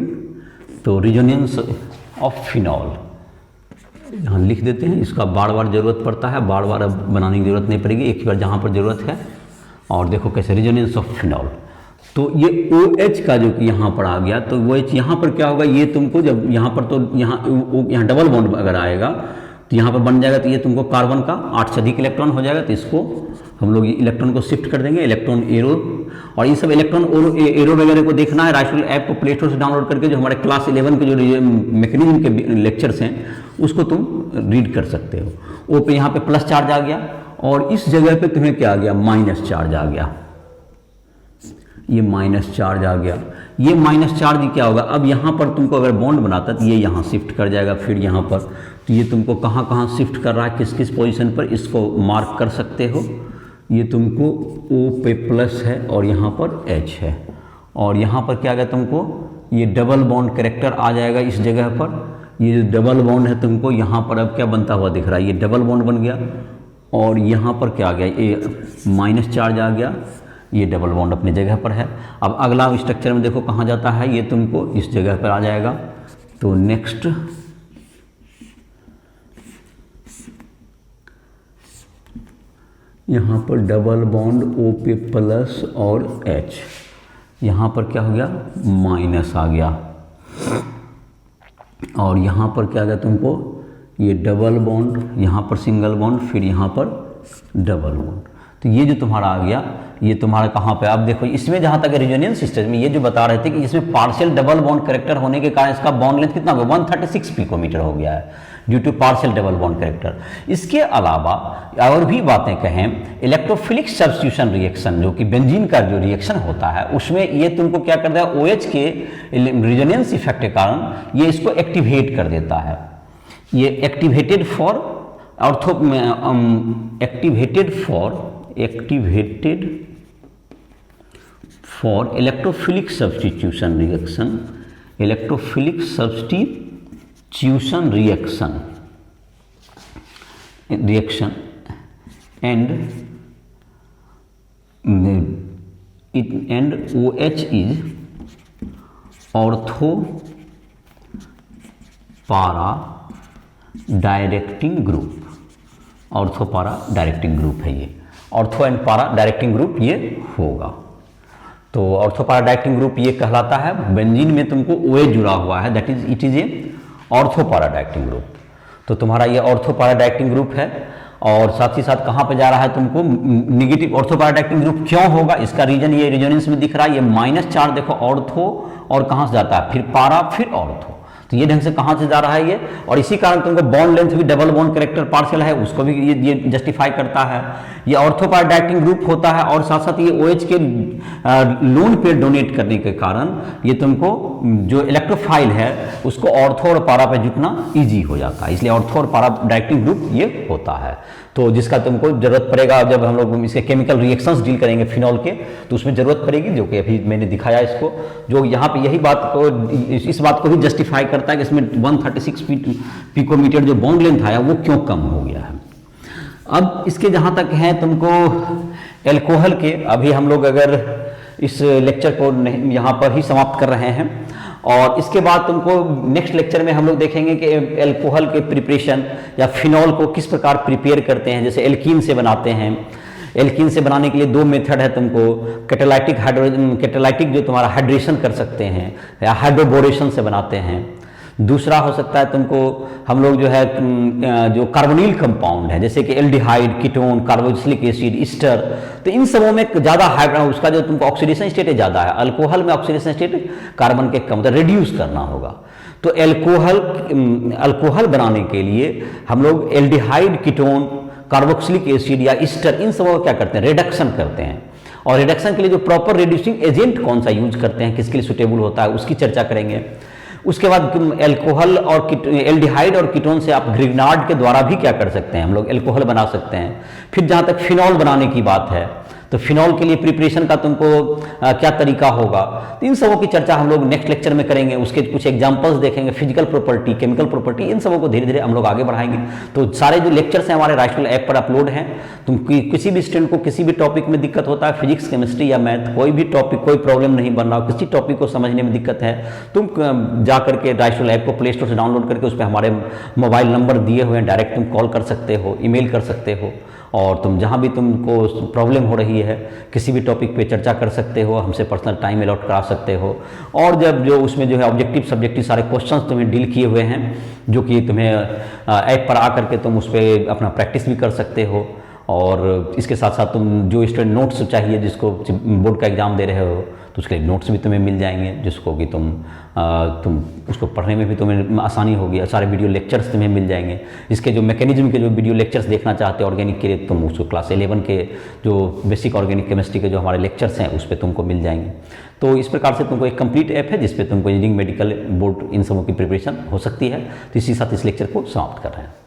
तो रिजोनेंस ऑफ फिनॉल, यहाँ लिख देते हैं, इसका बार बार ज़रूरत पड़ता है, बार बार अब बनाने की ज़रूरत नहीं पड़ेगी, एक ही बार जहाँ पर ज़रूरत है। और देखो कैसे रेजोनेंस ऑफ फिनॉल, तो ये OH का जो कि यहाँ पर आ गया, तो OH यहाँ पर क्या होगा, ये तुमको जब यहाँ पर तो यहाँ डबल बॉन्ड अगर आएगा तो यहाँ पर बन जाएगा, तो ये तुमको कार्बन का 8 से अधिक इलेक्ट्रॉन हो जाएगा, तो इसको हम लोग इलेक्ट्रॉन को शिफ्ट कर देंगे, इलेक्ट्रॉन एरो। और ये सब इलेक्ट्रॉन एरो वगैरह को देखना है, राइसोल ऐप को प्ले स्टोर से डाउनलोड करके जो हमारे क्लास 11 के जो मैकेनिज्म के लेक्चर्स हैं उसको तुम रीड कर सकते हो। ओ पे यहाँ पे प्लस चार्ज आ गया, और इस जगह पे तुम्हें क्या आ गया, माइनस चार्ज आ गया, ये माइनस चार्ज आ गया। ये माइनस चार्ज क्या होगा, अब यहाँ पर तुमको अगर बॉन्ड बनाता है तो ये यहाँ शिफ्ट कर जाएगा, फिर यहाँ पर, तो ये तुमको कहाँ कहाँ शिफ्ट कर रहा है, किस किस पोजीशन पर, इसको मार्क कर सकते हो। ये तुमको O पे प्लस है और यहाँ पर H है, और यहाँ पर क्या गया तुमको, ये डबल बॉन्ड कैरेक्टर आ जाएगा इस जगह पर। ये जो डबल बॉन्ड है तुमको यहाँ पर अब क्या बनता हुआ दिख रहा है, ये डबल बॉन्ड बन गया, और यहाँ पर क्या आ गया, ये माइनस चार्ज आ गया, ये डबल बॉन्ड अपनी जगह पर है। अब अगला स्ट्रक्चर में देखो कहाँ जाता है, ये तुमको इस जगह पर आ जाएगा। तो नेक्स्ट यहाँ पर डबल बॉन्ड O पे प्लस और H, यहाँ पर क्या हो गया, माइनस आ गया, और यहाँ पर क्या आ गया तुमको, ये डबल बॉन्ड, यहाँ पर सिंगल बॉन्ड, फिर यहाँ पर डबल बॉन्ड। तो ये जो तुम्हारा आ गया, ये तुम्हारा कहाँ पे, आप देखो इसमें जहाँ तक रेजोनेंस स्टेज में ये जो बता रहे थे कि इसमें पार्शियल डबल बॉन्ड कैरेक्टर होने के कारण इसका बॉन्ड लेंथ कितना हो गया, 136 पिकोमीटर हो गया है, due to partial double bond character. इसके अलावा और भी बातें कहें, इलेक्ट्रोफिलिक सब्स्टिट्यूशन रिएक्शन जो कि बेंजीन का जो रिएक्शन होता है उसमें ये तुमको क्या करता है, OH के रेजोनेंस इफेक्ट के कारण ये इसको एक्टिवेट कर देता है। ये activated for electrophilic substitution reaction and OH is ortho पारा डायरेक्टिंग ग्रुप, ऑर्थो पारा डायरेक्टिंग ग्रुप है ये, ऑर्थो एंड पारा डायरेक्टिंग ग्रुप ये होगा। तो ऑर्थो पारा डायरेक्टिंग ग्रुप ये कहलाता है, बेंजीन में तुमको OH जुड़ा हुआ है, that is it is a ortho पारा डायरेक्टिंग ग्रुप। तो तुम्हारा ये ऑर्थो पारा डायरेक्टिंग ग्रुप है, और साथ ही साथ कहाँ पे जा रहा है तुमको, निगेटिव ऑर्थो पारा डायरेक्टिंग ग्रुप क्यों होगा, इसका रीजन ये रेजोनेंस में दिख रहा है, ये माइनस चार्ज देखो ऑर्थो और कहाँ से जाता है, फिर पारा फिर ऑर्थो, तो ये ढंग से कहाँ से जा रहा है ये, और इसी कारण तुमको बॉन्ड लेंथ भी डबल बॉन्ड कैरेक्टर पार्शियल है, उसको भी ये जस्टिफाई करता है। ये ऑर्थो पारा डायरेक्टिंग ग्रुप होता है, और साथ साथ ये OH के लोन पे डोनेट करने के कारण ये तुमको जो इलेक्ट्रोफाइल है उसको ऑर्थो और पारा पे जुटना ईजी हो जाता है, इसलिए ऑर्थो और पारा डायरेक्टिंग ग्रुप ये होता है। तो जिसका तुमको जरूरत पड़ेगा जब हम लोग इसके केमिकल रिएक्शंस डील करेंगे फिनॉल के, तो उसमें जरूरत पड़ेगी, जो कि अभी मैंने दिखाया इसको, जो यहाँ पे यही बात को, इस बात को भी जस्टिफाई करता है कि इसमें 136 पिकोमीटर जो बॉन्ड लेंथ आया वो क्यों कम हो गया है। अब इसके जहाँ तक है तुमको एल्कोहल के, अभी हम लोग अगर इस लेक्चर को यहाँ पर ही समाप्त कर रहे हैं, और इसके बाद तुमको नेक्स्ट लेक्चर में हम लोग देखेंगे कि एल्कोहल के प्रिपरेशन या फिनॉल को किस प्रकार प्रिपेयर करते हैं, जैसे एल्कीन से बनाते हैं। एल्कीन से बनाने के लिए दो मेथड है तुमको, कैटालाइटिक जो तुम्हारा हाइड्रेशन कर सकते हैं या हाइड्रोबोरेशन से बनाते हैं। दूसरा हो सकता है तुमको हम लोग जो है जो कार्बोनिल कंपाउंड है जैसे कि aldehyde, ketone, carboxylic acid, Easter, तो इन सबों में ज़्यादा उसका जो तुमको ऑक्सीडेशन स्टेट ज़्यादा है। अल्कोहल में ऑक्सीडेशन स्टेट कार्बन के कम, तो रिड्यूस करना होगा। तो अल्कोहल बनाने के लिए हम लोग एल्डिहाइड, कीटोन, कार्बोक्सिलिक एसिड या ईस्टर, इन सबों का क्या करते हैं, रिडक्शन करते हैं। और रिडक्शन के लिए जो प्रॉपर रिड्यूसिंग एजेंट कौन सा यूज करते हैं, किसके लिए सुटेबल होता है, उसकी चर्चा करेंगे। उसके बाद एल्कोहल और एल्डिहाइड और कीटोन से आप ग्रिग्नार्ड के द्वारा भी क्या कर सकते हैं, हम लोग एल्कोहल बना सकते हैं। फिर जहाँ तक फिनॉल बनाने की बात है तो फिनॉल के लिए प्रिपरेशन का तुमको क्या तरीका होगा, तो इन सबों की चर्चा हम लोग नेक्स्ट लेक्चर में करेंगे। उसके कुछ एग्जांपल्स देखेंगे, फिजिकल प्रॉपर्टी, केमिकल प्रॉपर्टी, इन सबों को धीरे धीरे हम लोग आगे बढ़ाएंगे। तो सारे जो लेक्चर्स हैं हमारे राइसफुल ऐप पर अपलोड हैं। तुम किसी भी स्टूडेंट को किसी भी टॉपिक में दिक्कत होता है, फिजिक्स, केमिस्ट्री या मैथ, कोई भी टॉपिक, कोई प्रॉब्लम नहीं बन रहा हो, किसी टॉपिक को समझने में दिक्कत है, तुम जा करके राइसफुल ऐप को प्ले स्टोर से डाउनलोड करके उस पर हमारे मोबाइल नंबर दिए हुए हैं, डायरेक्ट तुम कॉल कर सकते हो, ईमेल कर सकते हो, और तुम जहाँ भी तुमको प्रॉब्लम हो रही है किसी भी टॉपिक पे चर्चा कर सकते हो, हमसे पर्सनल टाइम अलॉट करा सकते हो। और जब जो उसमें जो है ऑब्जेक्टिव सब्जेक्टिव सारे क्वेश्चंस तुम्हें डील किए हुए हैं, जो कि तुम्हें ऐप पर आकर के तुम उस पर अपना प्रैक्टिस भी कर सकते हो। और इसके साथ साथ तुम जो स्टूडेंट नोट्स चाहिए, जिसको बोर्ड का एग्जाम दे रहे हो, तो उसके लिए नोट्स भी तुम्हें मिल जाएंगे, जिसको कि तुम उसको पढ़ने में भी तुम्हें आसानी होगी। सारे वीडियो लेक्चर्स तुम्हें मिल जाएंगे। इसके जो मैकेनिज्म के जो वीडियो लेक्चर्स देखना चाहते हो ऑर्गेनिक के लिए, तुम उसको क्लास 11 के जो बेसिक ऑर्गेनिक केमिस्ट्री के जो हमारे लेक्चर्स हैं उस पर तुमको मिल जाएंगे। तो इस प्रकार से तुमको एक कंप्लीट ऐप है जिस पे तुमको इंजीनियरिंग, मेडिकल, बोर्ड, इन सबों की प्रिपरेशन हो सकती है। तो इसी साथ इस लेक्चर को समाप्त कर रहे हैं।